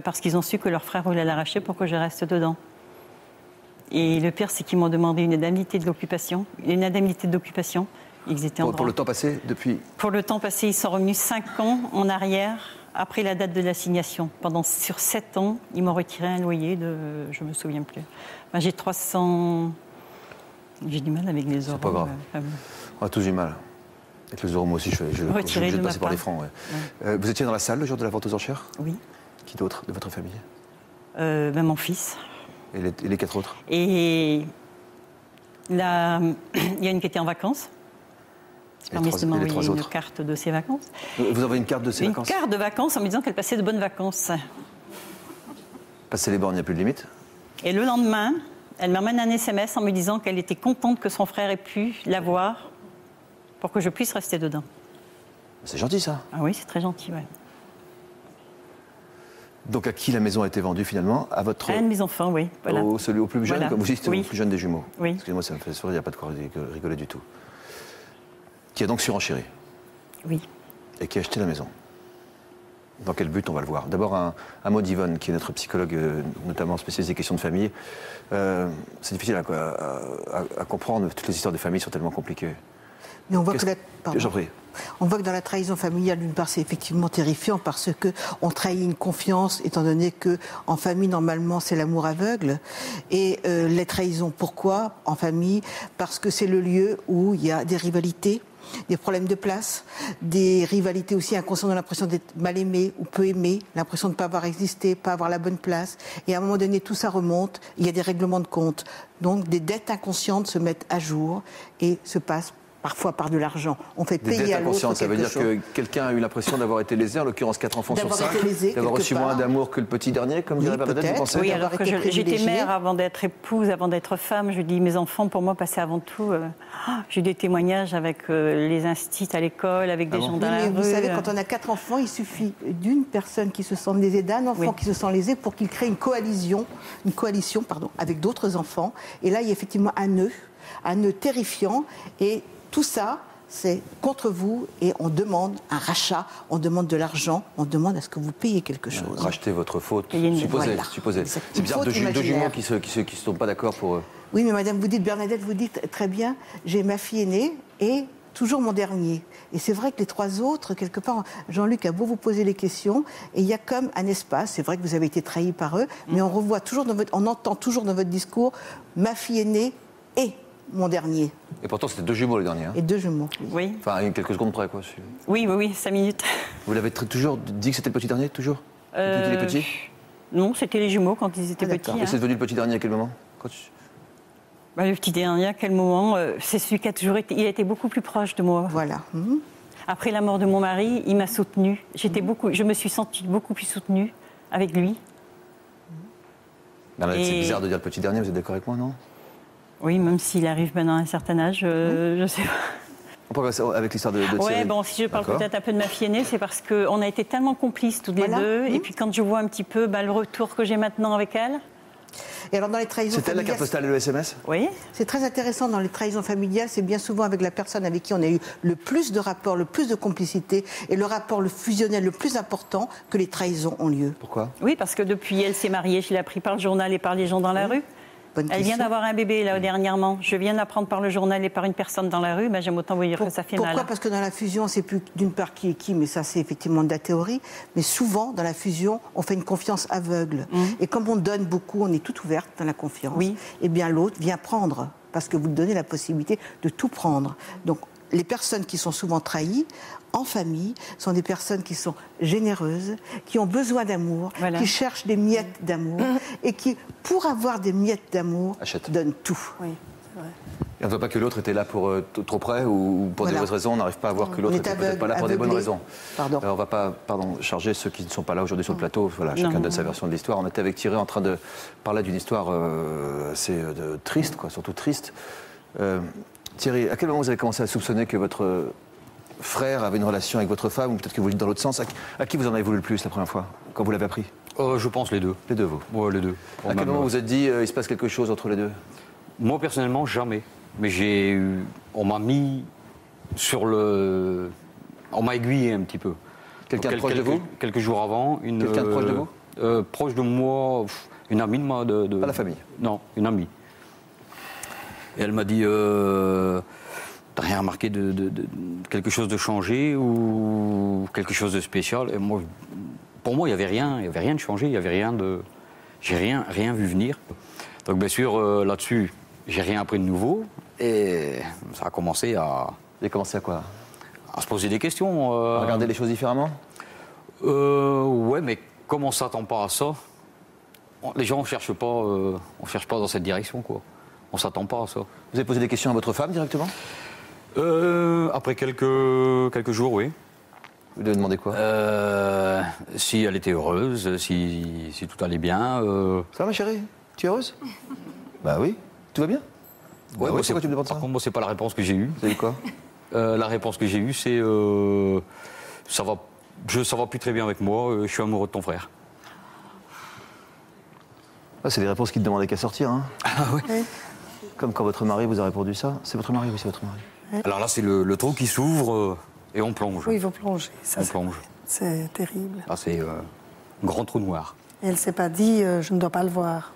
Parce qu'ils ont su que leur frère voulait l'arracher pour que je reste dedans. Et le pire, c'est qu'ils m'ont demandé une indemnité d'occupation. Ils étaient pour le temps passé depuis? Pour le temps passé, ils sont revenus 5 ans en arrière, après la date de l'assignation. Sur 7 ans, ils m'ont retiré un loyer de... Je ne me souviens plus. Ben, j'ai 300... J'ai du mal avec les euros. C'est pas grave. On a tous du mal. Avec les euros, moi aussi, je suis obligé de passer par les francs. Ouais. Vous étiez dans la salle le jour de la vente aux enchères? Oui. Qui d'autre de votre famille? Mon fils. Et les 4 autres? Et là, il y a une qui était en vacances. J'ai permis de m'envoyer une carte de ses vacances. Vous avez une carte de ses vacances? Une carte de vacances en me disant qu'elle passait de bonnes vacances. Passer les bornes, il n'y a plus de limite? Et le lendemain, elle m'amène un SMS en me disant qu'elle était contente que son frère ait pu l'avoir pour que je puisse rester dedans. C'est gentil, ça. Ah oui, c'est très gentil, ouais. Donc à qui la maison a été vendue finalement? À votre... À un de mes enfants, oui. Voilà. Au plus jeune, voilà. comme vous dites, oui. Au plus jeune des jumeaux. Oui. Excusez-moi, ça me fait sourire, il n'y a pas de quoi rigoler du tout. Qui a donc surenchéri? Oui. Et qui a acheté la maison? Dans quel but, on va le voir. D'abord, un mot d'Yvonne, qui est notre psychologue, notamment spécialisée des questions de famille. C'est difficile à comprendre, toutes les histoires de famille sont tellement compliquées. Mais on voit on voit que dans la trahison familiale, d'une part, c'est effectivement terrifiant parce qu'on trahit une confiance, étant donné qu'en famille, normalement, c'est l'amour aveugle. Et les trahisons, pourquoi en famille? Parce que c'est le lieu où il y a des rivalités, des problèmes de place, des rivalités aussi inconscientes, de l'impression d'être mal aimé ou peu aimé, l'impression de ne pas avoir existé, pas avoir la bonne place. Et à un moment donné, tout ça remonte, il y a des règlements de compte. Donc des dettes inconscientes se mettent à jour et se passent parfois par de l'argent. On fait payer à l'autre quelque chose. Ça veut dire que quelqu'un a eu l'impression d'avoir été lésé, en l'occurrence 4 enfants sur 5, d'avoir reçu moins d'amour que le petit dernier, comme dirait Bernadette, vous pensez? Oui, alors que j'étais mère avant d'être épouse, avant d'être femme. Je dis, mes enfants, pour moi, passaient avant tout. J'ai eu des témoignages avec les instits à l'école, avec des gens dans la rue. Vous savez, quand on a 4 enfants, il suffit d'une personne qui se sent lésée, d'un enfant qui se sent lésé, pour qu'il crée une coalition avec d'autres enfants. Et là, il y a effectivement un nœud terrifiant. Et tout ça, c'est contre vous et on demande un rachat, on demande de l'argent, on demande à ce que vous payiez quelque chose. Racheter votre faute, supposée. C'est bizarre, deux jumeaux qui se tombent pas d'accord pour... Oui, mais madame, Bernadette, vous dites très bien, j'ai ma fille aînée et toujours mon dernier. Et c'est vrai que les 3 autres, quelque part, Jean-Luc a beau vous poser les questions, et il y a comme un espace, c'est vrai que vous avez été trahi par eux, mais on entend toujours dans votre discours, ma fille aînée et mon dernier. Et pourtant, c'était 2 jumeaux, le dernier. Et 2 jumeaux. Oui. Enfin, il y a quelques secondes près, quoi. Oui, 5 minutes. Vous l'avez toujours dit que c'était le petit dernier, toujours? Depuis qu'il est petit? Non, c'était les jumeaux quand ils étaient petits. Et c'est devenu le petit dernier à quel moment? Le petit dernier, à quel moment? C'est celui qui a toujours été... Il a été beaucoup plus proche de moi. Voilà. Après la mort de mon mari, il m'a soutenue. Je me suis sentie beaucoup plus soutenue avec lui. C'est bizarre de dire le petit dernier, vous êtes d'accord avec moi, non? Oui, même s'il arrive maintenant à un certain âge, je sais pas. On peut passer avec l'histoire de Thierry. Oui, bon, si je parle peut-être un peu de ma fille aînée, c'est parce qu'on a été tellement complices toutes les deux. Et puis quand je vois un petit peu le retour que j'ai maintenant avec elle... Et alors dans les trahisons familiales... C'est elle la carte postale et le SMS? Oui. C'est très intéressant dans les trahisons familiales, c'est bien souvent avec la personne avec qui on a eu le plus de rapports, le plus de complicité, et le rapport le fusionnel le plus important que les trahisons ont lieu. Pourquoi? Oui, parce que depuis elle s'est mariée, je l'ai appris par le journal et par les gens dans la rue. Elle vient d'avoir un bébé, là, dernièrement. Je viens d'apprendre par le journal et par une personne dans la rue. J'aime autant vous dire que ça fait mal. Pourquoi? Parce que dans la fusion, c'est plus d'une part qui est qui, mais ça, c'est effectivement de la théorie. Mais souvent, dans la fusion, on fait une confiance aveugle. Et comme on donne beaucoup, on est toute ouverte dans la confiance. Oui. Et bien l'autre vient prendre, parce que vous donnez la possibilité de tout prendre. Donc, les personnes qui sont souvent trahies, en famille, sont des personnes qui sont généreuses, qui ont besoin d'amour, qui cherchent des miettes d'amour et qui, pour avoir des miettes d'amour, donnent tout. Oui, c'est vrai. Et on ne voit pas que l'autre était là pour trop près ou pour des mauvaises raisons. On n'arrive pas à voir que l'autre n'était peut-être pas là pour des bonnes raisons. Pardon. On ne va pas charger ceux qui ne sont pas là aujourd'hui sur le plateau. Voilà, chacun donne sa version de l'histoire. On était avec Thierry en train de parler d'une histoire assez triste, quoi, surtout triste. Thierry, à quel moment vous avez commencé à soupçonner que votre frère avait une relation avec votre femme, ou peut-être que vous dites dans l'autre sens? À qui vous en avez voulu le plus la première fois, quand vous l'avez appris? Je pense les deux. Les deux, vous? Ouais, les deux. À quel moment vous vous êtes dit il se passe quelque chose entre les deux? Moi, personnellement, jamais. Mais on m'a mis sur le... On m'a aiguillé un petit peu. Quelqu'un de proche de vous? Quelques jours avant. Quelqu'un de proche de vous? Proche de moi, une amie de moi. Pas la famille? Non, une amie. Et elle m'a dit, t'as rien remarqué de quelque chose de changé ou quelque chose de spécial? Et moi, pour moi, il n'y avait rien de changé, il n'y avait rien de... J'ai rien vu venir. Donc bien sûr, là-dessus, j'ai rien appris de nouveau. Et ça a commencé à... Vous avez commencé à quoi? À se poser des questions. À regarder les choses différemment? Ouais, mais comme on ne s'attend pas à ça, les gens ne cherchent pas dans cette direction, quoi. On ne s'attend pas à ça. Vous avez posé des questions à votre femme directement? Après quelques jours, oui. Vous lui avez demandé quoi? Si elle était heureuse, si tout allait bien. Ça va, ma chérie? Tu es heureuse? Bah oui. Tout va bien? Ouais, pourquoi tu me demandes ça? Par contre, moi, c'est pas la réponse que j'ai eue. Vous avez quoi? La réponse que j'ai eue, c'est ça va plus très bien avec moi, je suis amoureux de ton frère. Ah, c'est des réponses qui ne demandaient qu'à sortir, hein? Ah oui. Comme quand votre mari vous a répondu ça. C'est votre mari? Oui, c'est votre mari. Alors là, c'est le trou qui s'ouvre et on plonge. Oui, il faut plonger. On plonge. C'est terrible. Ah, c'est un grand trou noir. Et elle ne s'est pas dit, je ne dois pas le voir.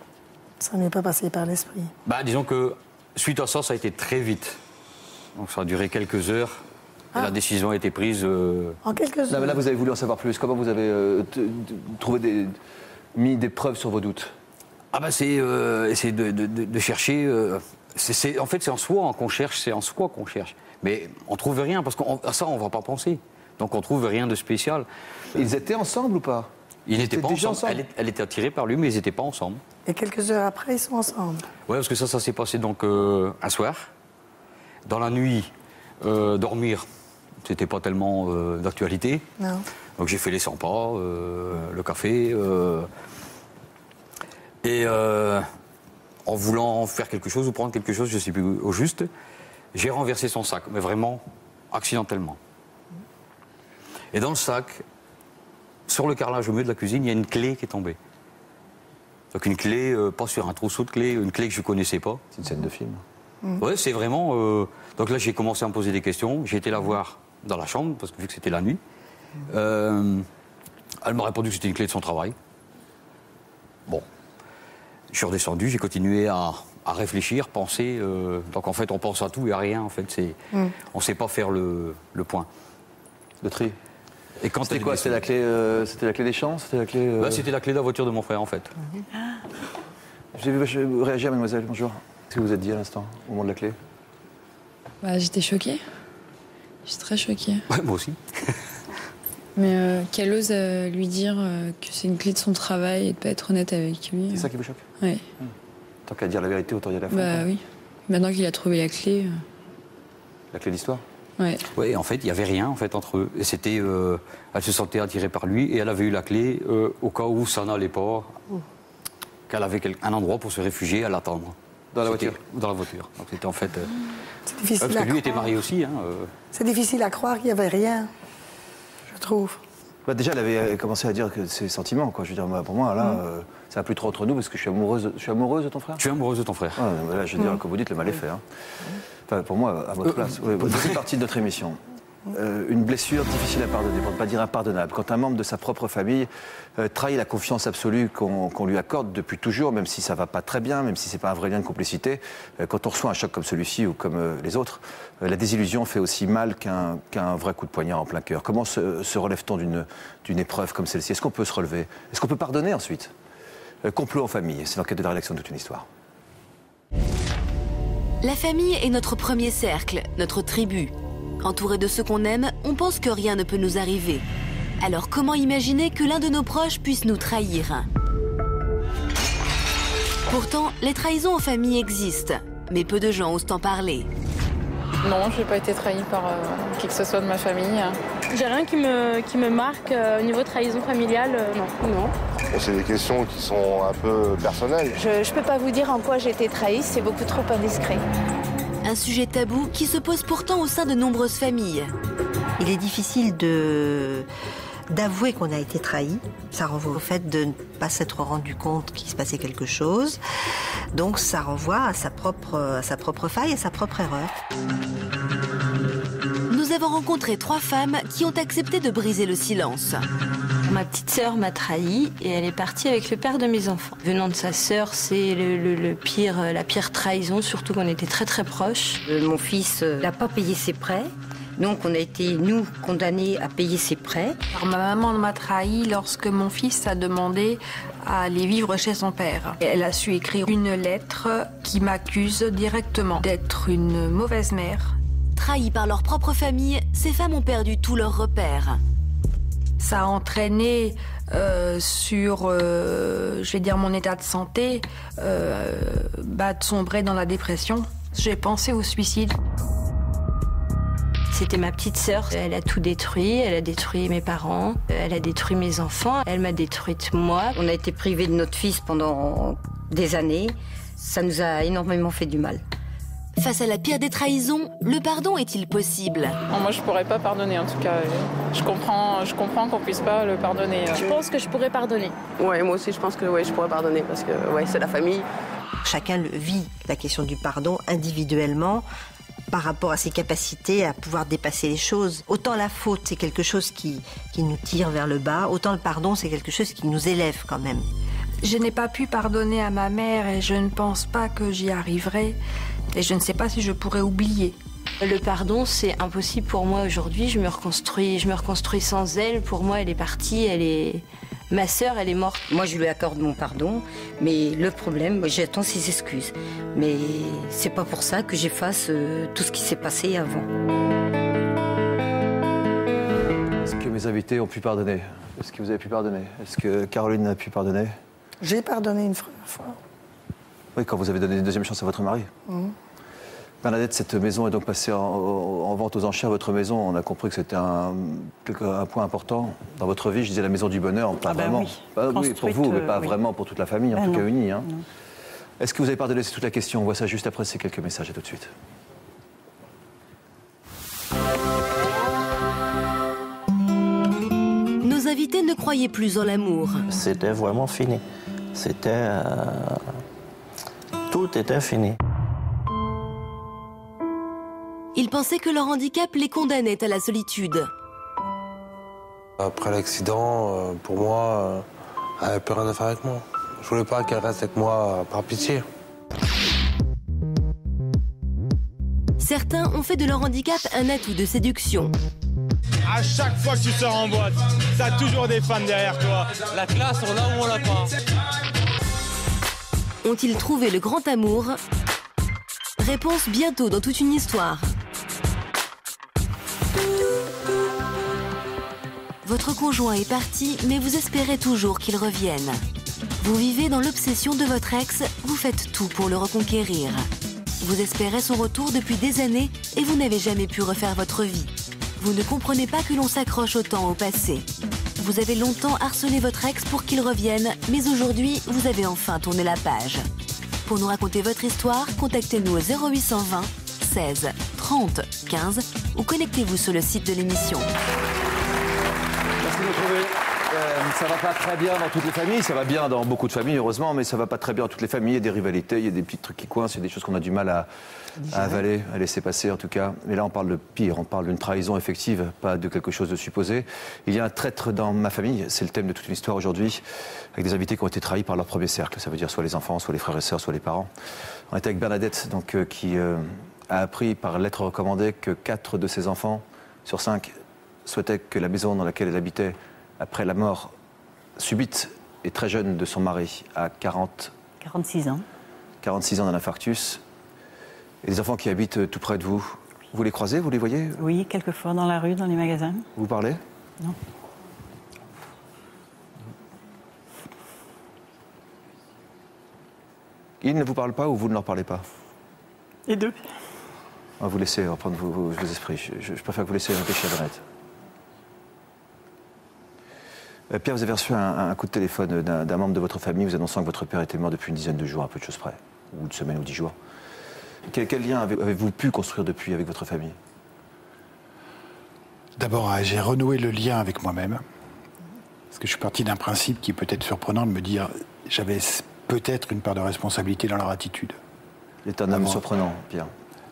Ça ne m'est pas passé par l'esprit. Bah, disons que suite à ça, ça a été très vite. Donc ça a duré quelques heures. Et la décision a été prise... En quelques heures? Là, vous avez voulu en savoir plus. Comment vous avez mis des preuves sur vos doutes? Ah bah c'est essayer de chercher... en fait, c'est en soi qu'on cherche, Mais on ne trouve rien, parce qu'à ça, on ne va pas penser. Donc on ne trouve rien de spécial. Ils étaient ensemble ou pas? Ils n'étaient pas ensemble. Elle était attirée par lui, mais ils n'étaient pas ensemble. Et quelques heures après, ils sont ensemble? Oui, parce que ça s'est passé donc un soir. Dans la nuit, dormir, c'était pas tellement d'actualité. Non. Donc j'ai fait les 100 pas, le café. Et en voulant faire quelque chose ou prendre quelque chose, je ne sais plus au juste, j'ai renversé son sac, mais vraiment accidentellement. Et dans le sac, sur le carrelage au milieu de la cuisine, il y a une clé qui est tombée. Donc une clé, pas sur un trousseau de clés, une clé que je ne connaissais pas. C'est une scène de film. Ouais, c'est vraiment... Donc là, j'ai commencé à me poser des questions. J'ai été la voir dans la chambre, parce que vu que c'était la nuit. Elle m'a répondu que c'était une clé de son travail. Bon. Je suis redescendu, j'ai continué à réfléchir, penser. Donc en fait, on pense à tout et à rien. En fait, on ne sait pas faire le point. Le tri. Et quand c'était quoi? C'était la clé des champs? C'était la clé. C'était la clé de la voiture de mon frère, en fait. J'ai vu réagir, mademoiselle. Bonjour. Qu'est-ce que vous êtes dit à l'instant, au moment de la clé? Bah, j'étais choquée. J'étais très choquée. Ouais, moi aussi. Mais qu'elle ose lui dire que c'est une clé de son travail et de pas être honnête avec lui. C'est ça qui vous choque? Oui. Tant qu'à dire la vérité, autant y aller à fond. Bah oui. Maintenant qu'il a trouvé la clé. La clé d'histoire? Ouais. Oui, en fait, il n'y avait rien en fait, entre eux. Et c'était, elle se sentait attirée par lui et elle avait eu la clé au cas où ça n'allait pas, qu'elle avait un endroit pour se réfugier, à l'attendre. Dans la voiture? Dans la voiture. Donc c'était en fait... c'est difficile parce que lui était marié aussi. Hein, C'est difficile à croire qu'il n'y avait rien, je trouve. Bah déjà, elle avait commencé à dire que ses sentiments, quoi. Je veux dire, pour moi, là, ça n'a plus trop entre nous parce que je suis amoureuse de ton frère. Tu es amoureuse de ton frère. Ouais, là, je veux dire, comme vous dites, le mal est fait. Hein. Enfin, pour moi, à votre place. Vous faites partie de notre émission. Une blessure difficile à pardonner, pour ne pas dire impardonnable. Quand un membre de sa propre famille trahit la confiance absolue qu'on lui accorde depuis toujours, même si ça ne va pas très bien, même si ce n'est pas un vrai lien de complicité, quand on reçoit un choc comme celui-ci ou comme les autres, la désillusion fait aussi mal qu'un vrai coup de poignard en plein cœur. Comment se relève-t-on d'une épreuve comme celle-ci? Est-ce qu'on peut se relever? Est-ce qu'on peut pardonner ensuite? Complot en famille, c'est l'enquête de la rédaction de toute une histoire. La famille est notre premier cercle, notre tribu. Entouré de ceux qu'on aime, on pense que rien ne peut nous arriver. Alors comment imaginer que l'un de nos proches puisse nous trahir? Pourtant, les trahisons en famille existent. mais peu de gens osent en parler. Non, je n'ai pas été trahie par qui que ce soit de ma famille. J'ai rien qui me marque au niveau trahison familiale, non. C'est des questions qui sont un peu personnelles. Je ne peux pas vous dire en quoi j'ai été trahie, c'est beaucoup trop indiscret. Un sujet tabou qui se pose pourtant au sein de nombreuses familles. Il est difficile d'avouer qu'on a été trahi. Ça renvoie au fait de ne pas s'être rendu compte qu'il se passait quelque chose. Donc ça renvoie à sa propre faille, à sa propre erreur. Nous avons rencontré 3 femmes qui ont accepté de briser le silence. Ma petite sœur m'a trahie et elle est partie avec le père de mes enfants. Venant de sa sœur, c'est la pire trahison, surtout qu'on était très très proches. Mon fils n'a pas payé ses prêts. Donc on a été, nous, condamnés à payer ses prêts. Alors, ma maman m'a trahi lorsque mon fils a demandé à aller vivre chez son père. Elle a su écrire une lettre qui m'accuse directement d'être une mauvaise mère. Trahies par leur propre famille, ces femmes ont perdu tous leurs repères. Ça a entraîné sur, je vais dire, mon état de santé, de sombrer dans la dépression. J'ai pensé au suicide. C'était ma petite sœur. Elle a tout détruit. Elle a détruit mes parents. Elle a détruit mes enfants. Elle m'a détruite moi. On a été privés de notre fils pendant des années. Ça nous a énormément fait du mal. Face à la pire des trahisons, le pardon est-il possible? Non, moi, je pourrais pas pardonner, en tout cas. Je comprends qu'on puisse pas le pardonner. Je pense que je pourrais pardonner. Ouais, moi aussi, je pense que je pourrais pardonner parce que c'est la famille. Chacun vit la question du pardon individuellement par rapport à ses capacités à pouvoir dépasser les choses. Autant la faute, c'est quelque chose qui nous tire vers le bas, autant le pardon, c'est quelque chose qui nous élève quand même. Je n'ai pas pu pardonner à ma mère et je ne pense pas que j'y arriverai. Et je ne sais pas si je pourrais oublier. Le pardon, c'est impossible pour moi aujourd'hui. Je me reconstruis sans elle. Pour moi, elle est partie, ma sœur, elle est morte. Moi, je lui accorde mon pardon, mais le problème, j'attends ses excuses. Mais c'est pas pour ça que j'efface tout ce qui s'est passé avant. Est-ce que mes invités ont pu pardonner? Est-ce que vous avez pu pardonner? Est-ce que Caroline a pu pardonner? J'ai pardonné une fois. Oui, quand vous avez donné une deuxième chance à votre mari. Bernadette, cette maison est donc passée en vente aux enchères. Votre maison, on a compris que c'était un point important dans votre vie. Je disais la maison du bonheur, pas vraiment. Oui. Oui, pour vous, mais pas oui. vraiment pour toute la famille, en tout cas non. unie. Hein. Non. Est-ce que vous avez pardonné? C'est toute la question. On voit ça juste après ces quelques messages. À tout de suite. Nos invités ne croyaient plus en l'amour. C'était vraiment fini. Tout était fini. Ils pensaient que leur handicap les condamnait à la solitude. Après l'accident, pour moi, elle n'avait plus rien à faire avec moi. Je voulais pas qu'elle reste avec moi par pitié. Certains ont fait de leur handicap un atout de séduction. À chaque fois que tu sors en boîte, t'as toujours des fans derrière toi. La classe, on l'a ou on l'a pas. Ont-ils trouvé le grand amour? Réponse bientôt dans toute une histoire. Votre conjoint est parti, mais vous espérez toujours qu'il revienne. Vous vivez dans l'obsession de votre ex, vous faites tout pour le reconquérir. Vous espérez son retour depuis des années et vous n'avez jamais pu refaire votre vie. Vous ne comprenez pas que l'on s'accroche autant au passé. Vous avez longtemps harcelé votre ex pour qu'il revienne, mais aujourd'hui, vous avez enfin tourné la page. Pour nous raconter votre histoire, contactez-nous au 0820 16 30 15 ou connectez-vous sur le site de l'émission. Merci de nous retrouver. Ça va pas très bien dans toutes les familles, ça va bien dans beaucoup de familles heureusement, mais ça va pas très bien dans toutes les familles. Il y a des rivalités, il y a des petits trucs qui coincent, il y a des choses qu'on a du mal à avaler, à laisser passer en tout cas. Mais là on parle de pire, on parle d'une trahison effective, pas de quelque chose de supposé. Il y a un traître dans ma famille, c'est le thème de toute une histoire aujourd'hui, avec des invités qui ont été trahis par leur premier cercle. Ça veut dire soit les enfants, soit les frères et sœurs, soit les parents. On était avec Bernadette donc, qui a appris par lettre recommandée que 4 de ses enfants sur 5 souhaitaient que la maison dans laquelle elle habitait après la mort subite et très jeune de son mari à 46 ans. 46 ans d'un infarctus. Et des enfants qui habitent tout près de vous. Vous les croisez, vous les voyez? Oui, quelquefois dans la rue, dans les magasins. Vous parlez? Non. Ils ne vous parlent pas ou vous ne leur parlez pas? Et deux. On va vous laisser reprendre vos esprits. Je préfère que vous laissiez réfléchir, Jeannette. Pierre, vous avez reçu un coup de téléphone d'un membre de votre famille vous annonçant que votre père était mort depuis une dizaine de jours, à peu de choses près, ou une semaine ou 10 jours. Quel lien avez-vous pu construire depuis avec votre famille? D'abord, j'ai renoué le lien avec moi-même. Parce que je suis parti d'un principe qui est peut-être surprenant de me dire j'avais peut-être une part de responsabilité dans leur attitude. C'est un homme surprenant, Pierre.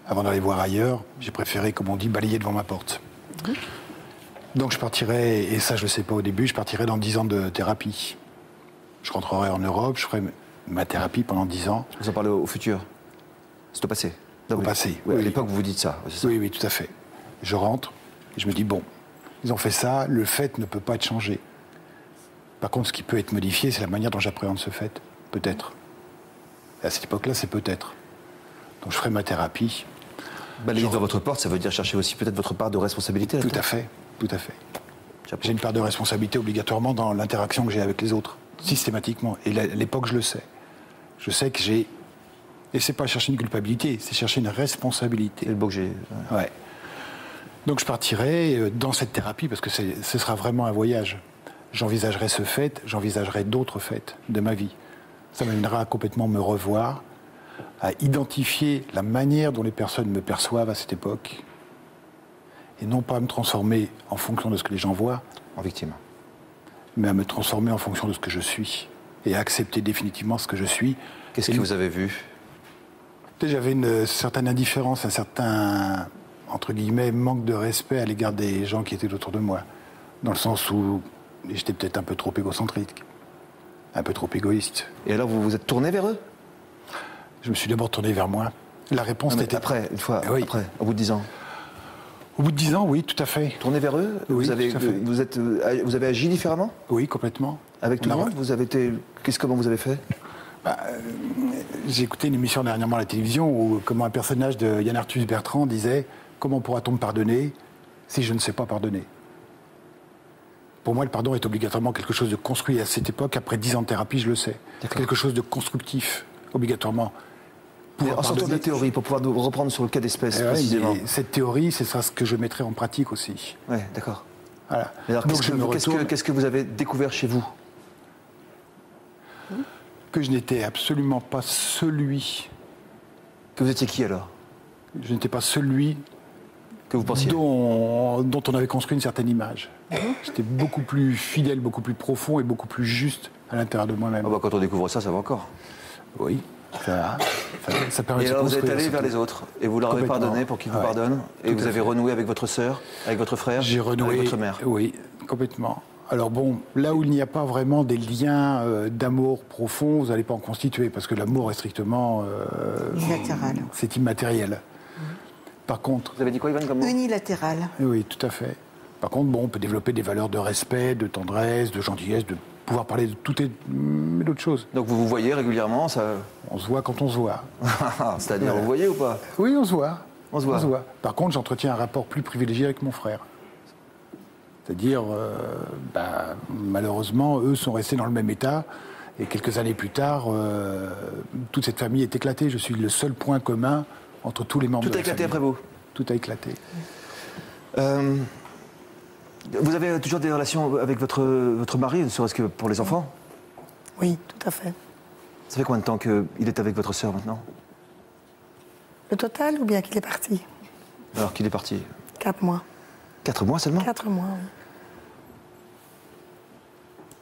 Avant d'aller voir ailleurs, j'ai préféré, comme on dit, balayer devant ma porte. Donc je partirai, et ça je ne le sais pas au début, je partirai dans 10 ans de thérapie. Je rentrerai en Europe, je ferai ma thérapie pendant 10 ans. Vous en parlez au futur? C'est au passé? Au passé. Oui, à l'époque, vous vous dites ça. Oui, oui, tout à fait. Je rentre, et je me dis, bon, ils ont fait ça, le fait ne peut pas être changé. Par contre, ce qui peut être modifié, c'est la manière dont j'appréhende ce fait. Peut-être. Et à cette époque-là, c'est peut-être. Donc je ferai ma thérapie. Balayer devant votre porte, ça veut dire chercher aussi peut-être votre part de responsabilité? Tout à fait, tout à fait. J'ai une part de responsabilité obligatoirement dans l'interaction que j'ai avec les autres, systématiquement. Et à l'époque, je le sais. Je sais que j'ai... Et c'est pas chercher une culpabilité, c'est chercher une responsabilité. Et le beau que j'ai... Ouais. Donc je partirai dans cette thérapie, parce que ce sera vraiment un voyage. J'envisagerai ce fait, j'envisagerai d'autres faits de ma vie. Ça m'amènera à complètement me revoir, à identifier la manière dont les personnes me perçoivent à cette époque, et non pas à me transformer en fonction de ce que les gens voient, en victime, mais à me transformer en fonction de ce que je suis, et à accepter définitivement ce que je suis. Qu'est-ce que vous avez vu? J'avais une certaine indifférence, un certain, entre guillemets, manque de respect à l'égard des gens qui étaient autour de moi, dans le sens où j'étais peut-être un peu trop égocentrique, un peu trop égoïste. Et alors vous vous êtes tourné vers eux? Je me suis d'abord tourné vers moi. La réponse était... Après, une fois, oui. Après, au bout de 10 ans? Au bout de 10 ans, oui, tout à fait. Tourné vers eux? Oui, tout à fait. Vous avez agi différemment? Oui, complètement. Avec tout le monde? Vous avez été... Comment vous avez fait? J'ai écouté une émission dernièrement à la télévision où comment un personnage de Yann Arthus Bertrand disait « Comment pourra-t-on me pardonner si je ne sais pas pardonner ?» Pour moi, le pardon est obligatoirement quelque chose de construit. À cette époque, après 10 ans de thérapie, je le sais. C'est quelque chose de constructif, obligatoirement. En sortant de la théorie, pour pouvoir nous reprendre sur le cas d'espèce, précisément. Cette théorie, c'est ça ce que je mettrai en pratique aussi. Oui, d'accord. Voilà. Alors, qu'est-ce que vous avez découvert chez vous? Que je n'étais absolument pas celui... Que vous étiez qui, alors? Je n'étais pas celui... Que vous pensiez? Dont on avait construit une certaine image. J'étais beaucoup plus fidèle, beaucoup plus profond et beaucoup plus juste à l'intérieur de moi-même. Ah bah, quand on découvre ça, ça va encore. Oui. Ça permet et de alors se vous êtes construire, allé vers les autres et vous leur avez pardonné pour qu'ils vous pardonnent. Et vous avez renoué avec votre sœur, avec votre frère, J'ai renoué, avec votre mère. Oui, complètement. Alors bon, là où il n'y a pas vraiment des liens d'amour profond, vous n'allez pas en constituer, parce que l'amour est strictement... unilatéral. C'est immatériel. Par contre... Vous avez dit quoi, Yvonne, comme mot? Unilatéral. Oui, tout à fait. Par contre, bon, on peut développer des valeurs de respect, de tendresse, de gentillesse, de pouvoir parler de tout et d'autres choses. Donc vous vous voyez régulièrement, ça... On se voit quand on se voit. C'est-à-dire, vous voyez ou pas? Oui, on se voit. On se voit. Par contre, j'entretiens un rapport plus privilégié avec mon frère. C'est-à-dire, malheureusement, eux sont restés dans le même état. Et quelques années plus tard, toute cette famille est éclatée. Je suis le seul point commun entre tous les membres de la famille. Tout a éclaté après vous? Tout a éclaté. Vous avez toujours des relations avec votre mari, ne serait-ce que pour les enfants? Oui, tout à fait. Ça fait combien de temps qu'il est avec votre sœur maintenant? Le total ou bien qu'il est parti? Alors qu'il est parti? 4 mois. 4 mois seulement? 4 mois, oui.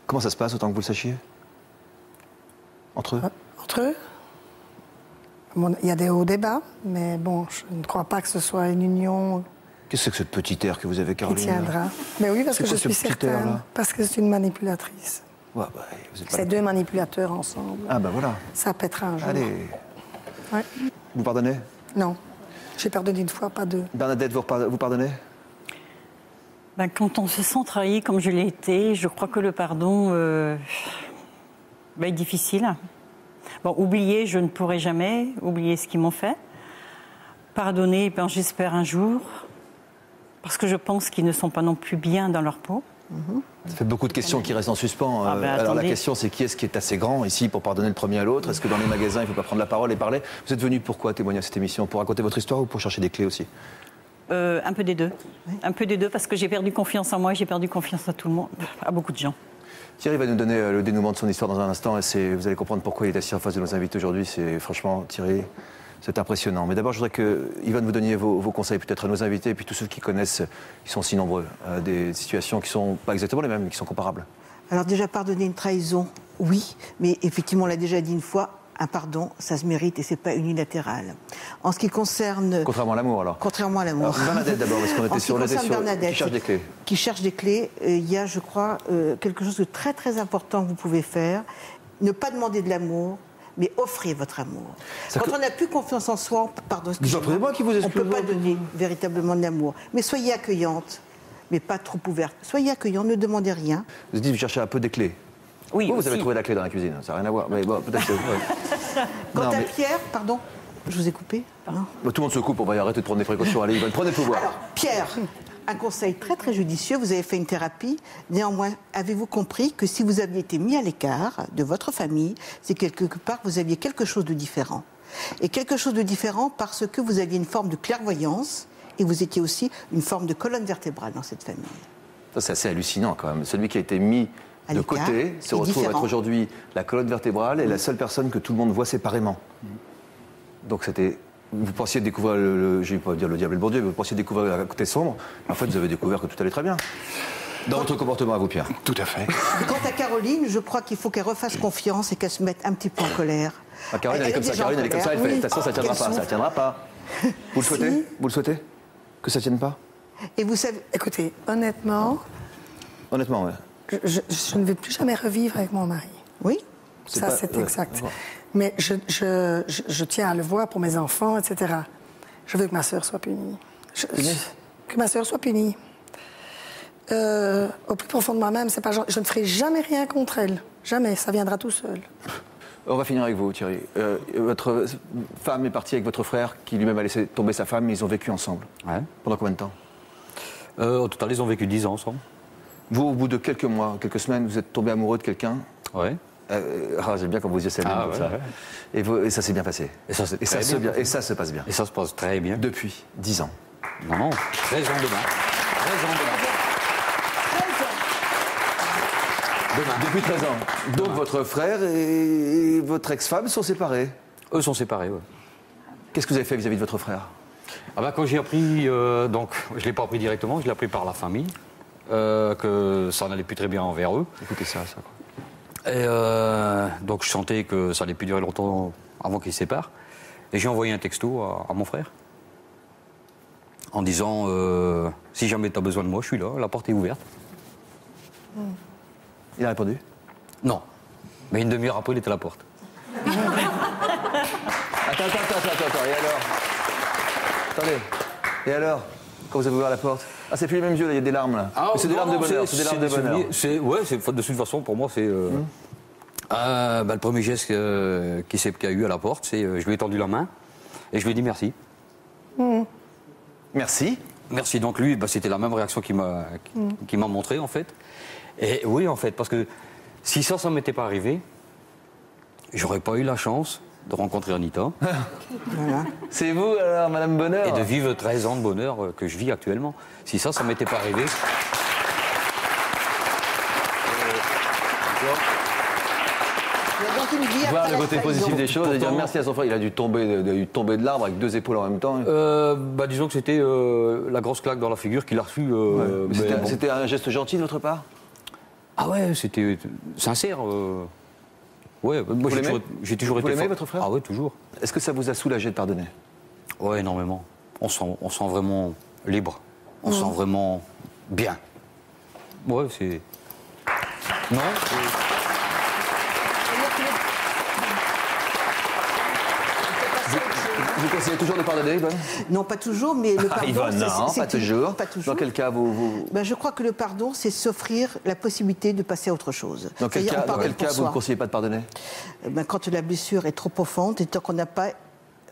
Comment ça se passe, autant que vous le sachiez? Entre eux? Entre eux? Bon, il y a des hauts débats, mais bon, je ne crois pas que ce soit une union... Qu'est-ce que c'est que ce petit air que vous avez, Caroline? Qui tiendra. Mais oui, parce que je suis certaine. Parce que c'est une manipulatrice. Ouais, c'est 2 manipulateurs ensemble. Ah ben voilà. Ça pètera un jour. Allez. Ouais. Vous pardonnez? Non. J'ai pardonné une fois, pas 2. Bernadette, vous pardonnez? Quand on se sent trahi comme je l'ai été, je crois que le pardon est difficile. Bon, oublier, je ne pourrai jamais oublier ce qu'ils m'ont fait. Pardonner, j'espère un jour, parce que je pense qu'ils ne sont pas non plus bien dans leur peau. Ça fait beaucoup de questions qui restent en suspens. Alors la question, c'est qui est-ce qui est assez grand ici pour pardonner le premier à l'autre? Est-ce que dans les magasins, il ne faut pas prendre la parole et parler? Vous êtes venu pourquoi témoigner à cette émission? Pour raconter votre histoire ou pour chercher des clés aussi? Un peu des deux. Un peu des deux parce que j'ai perdu confiance en moi et j'ai perdu confiance à tout le monde, à beaucoup de gens. Thierry va nous donner le dénouement de son histoire dans un instant et vous allez comprendre pourquoi il est assis en face de nos invités aujourd'hui. C'est franchement, Thierry, c'est impressionnant. Mais d'abord, je voudrais que Yvonne vous donniez vos conseils peut-être à nos invités et puis tous ceux qui connaissent, ils sont si nombreux, des situations qui ne sont pas exactement les mêmes, mais qui sont comparables. Alors déjà, pardonner une trahison, oui, mais effectivement, on l'a déjà dit une fois, un pardon, ça se mérite et c'est pas unilatéral. En ce qui concerne... Contrairement à l'amour, alors. Contrairement à l'amour. Bernadette d'abord, parce qu'on était sur Bernadette, qui cherche des clés. Qui cherche des clés, il y a, je crois, quelque chose de très très important que vous pouvez faire. Ne pas demander de l'amour, mais offrir votre amour. Quand on n'a plus confiance en soi, on ne peut pas donner véritablement de l'amour. Mais soyez accueillante, mais pas trop ouverte. Soyez accueillante, ne demandez rien. Vous dites, vous cherchez un peu des clés. Oui, vous avez trouvé la clé dans la cuisine, ça n'a rien à voir. Mais bon, peut-être que... Quant à Pierre, pardon, je vous ai coupé. Tout le monde se coupe, on va y arrêter de prendre des précautions. Allez, Yvonne, prenez le pouvoir. Alors, Pierre, un conseil très très judicieux, vous avez fait une thérapie. Néanmoins, avez-vous compris que si vous aviez été mis à l'écart de votre famille, c'est quelque part vous aviez quelque chose de différent. Et quelque chose de différent parce que vous aviez une forme de clairvoyance et vous étiez aussi une forme de colonne vertébrale dans cette famille. Ça, c'est assez hallucinant quand même. Celui qui a été mis de côté se retrouve à être aujourd'hui la colonne vertébrale et la seule personne que tout le monde voit séparément. Donc c'était... Vous pensiez découvrir je ne vais pas dire le diable et le bon Dieu, mais vous pensiez découvrir la côté sombre. En fait, vous avez découvert que tout allait très bien. Dans votre comportement à vous, Pierre. Tout à fait. Quant à Caroline, je crois qu'il faut qu'elle refasse confiance et qu'elle se mette un petit peu en colère. Caroline, elle est comme ça. Caroline, elle est comme ça. Elle fait, de toute façon, ça ne tiendra pas. Ça ne tiendra pas. Vous le souhaitez? Vous le souhaitez? Que ça ne tienne pas? Et vous savez... Écoutez, honnêtement... Honnêtement, ouais. Je ne vais plus jamais revivre avec mon mari. Oui. Ça, c'est exact. Mais je tiens à le voir pour mes enfants, etc. Je veux que ma sœur soit punie. Que ma sœur soit punie. Au plus profond de moi-même, c'est pas, je ne ferai jamais rien contre elle. Jamais, ça viendra tout seul. On va finir avec vous, Thierry. Votre femme est partie avec votre frère, qui lui-même a laissé tomber sa femme, mais ils ont vécu ensemble. Ouais. Pendant combien de temps? Au total, ils ont vécu 10 ans ensemble. Vous, au bout de quelques mois, quelques semaines, vous êtes tombé amoureux de quelqu'un? Oui. J'aime bien quand vous y êtes comme ça. Ouais. Et ça s'est bien passé. Et ça se passe bien. Et ça se passe très bien. Depuis 10 ans. Non, 13 ans demain. 13 ans demain. Depuis 13 ans. Donc votre frère et votre ex-femme sont séparés? Eux sont séparés, oui. Qu'est-ce que vous avez fait vis-à-vis de votre frère? Quand j'ai appris, donc je ne l'ai pas appris directement, je l'ai appris par la famille, que ça n'allait plus très bien envers eux. Écoutez ça. Et donc je sentais que ça n'allait plus durer longtemps avant qu'ils se séparent. Et j'ai envoyé un texto à mon frère en disant si jamais tu as besoin de moi, je suis là, la porte est ouverte. Il a répondu? Non. Mais une demi-heure après, il était à la porte. Attends. Et alors? Attendez. Et alors? Quand vous avez ouvert la porte? Ah, c'est plus les mêmes yeux, là, il y a des larmes, là. C'est des larmes de bonheur. C'est des larmes de bonheur. De toute façon, pour moi, c'est... le premier geste qu'il y a eu à la porte, c'est je lui ai tendu la main et je lui ai dit merci. Merci. Merci. Donc lui, c'était la même réaction qu'il m'a montré, en fait. Et oui, en fait, parce que si ça ne m'était pas arrivé, j'aurais pas eu la chance de rencontrer Anita. Voilà. C'est vous, alors, Madame Bonheur? Et de vivre 13 ans de bonheur que je vis actuellement. Si ça ne m'était pas arrivé... Voir le côté positif des choses et dire merci à son frère. Il a dû tomber de l'arbre avec 2 épaules en même temps. Disons que c'était la grosse claque dans la figure qu'il a reçue. C'était un geste gentil de votre part? Ah ouais, c'était sincère. Ouais, moi j'ai toujours été. Vous l'aimez, votre frère? Ah ouais, toujours. Est-ce que ça vous a soulagé de pardonner? Ouais, énormément. On sent vraiment libre. On sent vraiment bien. Ouais, c'est... Non, Vous conseillez toujours de pardonner, Yvonne? Non, pas toujours, mais le pardon... Yvonne, non, pas toujours. Dans quel cas vous... Je crois que le pardon, c'est s'offrir la possibilité de passer à autre chose. Dans quel cas vous ne conseillez pas de pardonner? Quand la blessure est trop profonde et tant qu'on n'a pas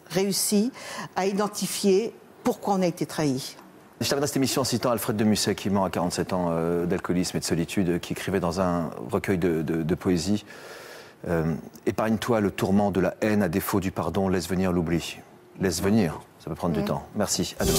réussi à identifier pourquoi on a été trahi. Je termine cette émission en citant Alfred de Musset, qui meurt à 47 ans d'alcoolisme et de solitude, qui écrivait dans un recueil de poésie « Épargne-toi le tourment de la haine, à défaut du pardon, laisse venir l'oubli. » Laisse venir, ça peut prendre du temps. Merci, à demain.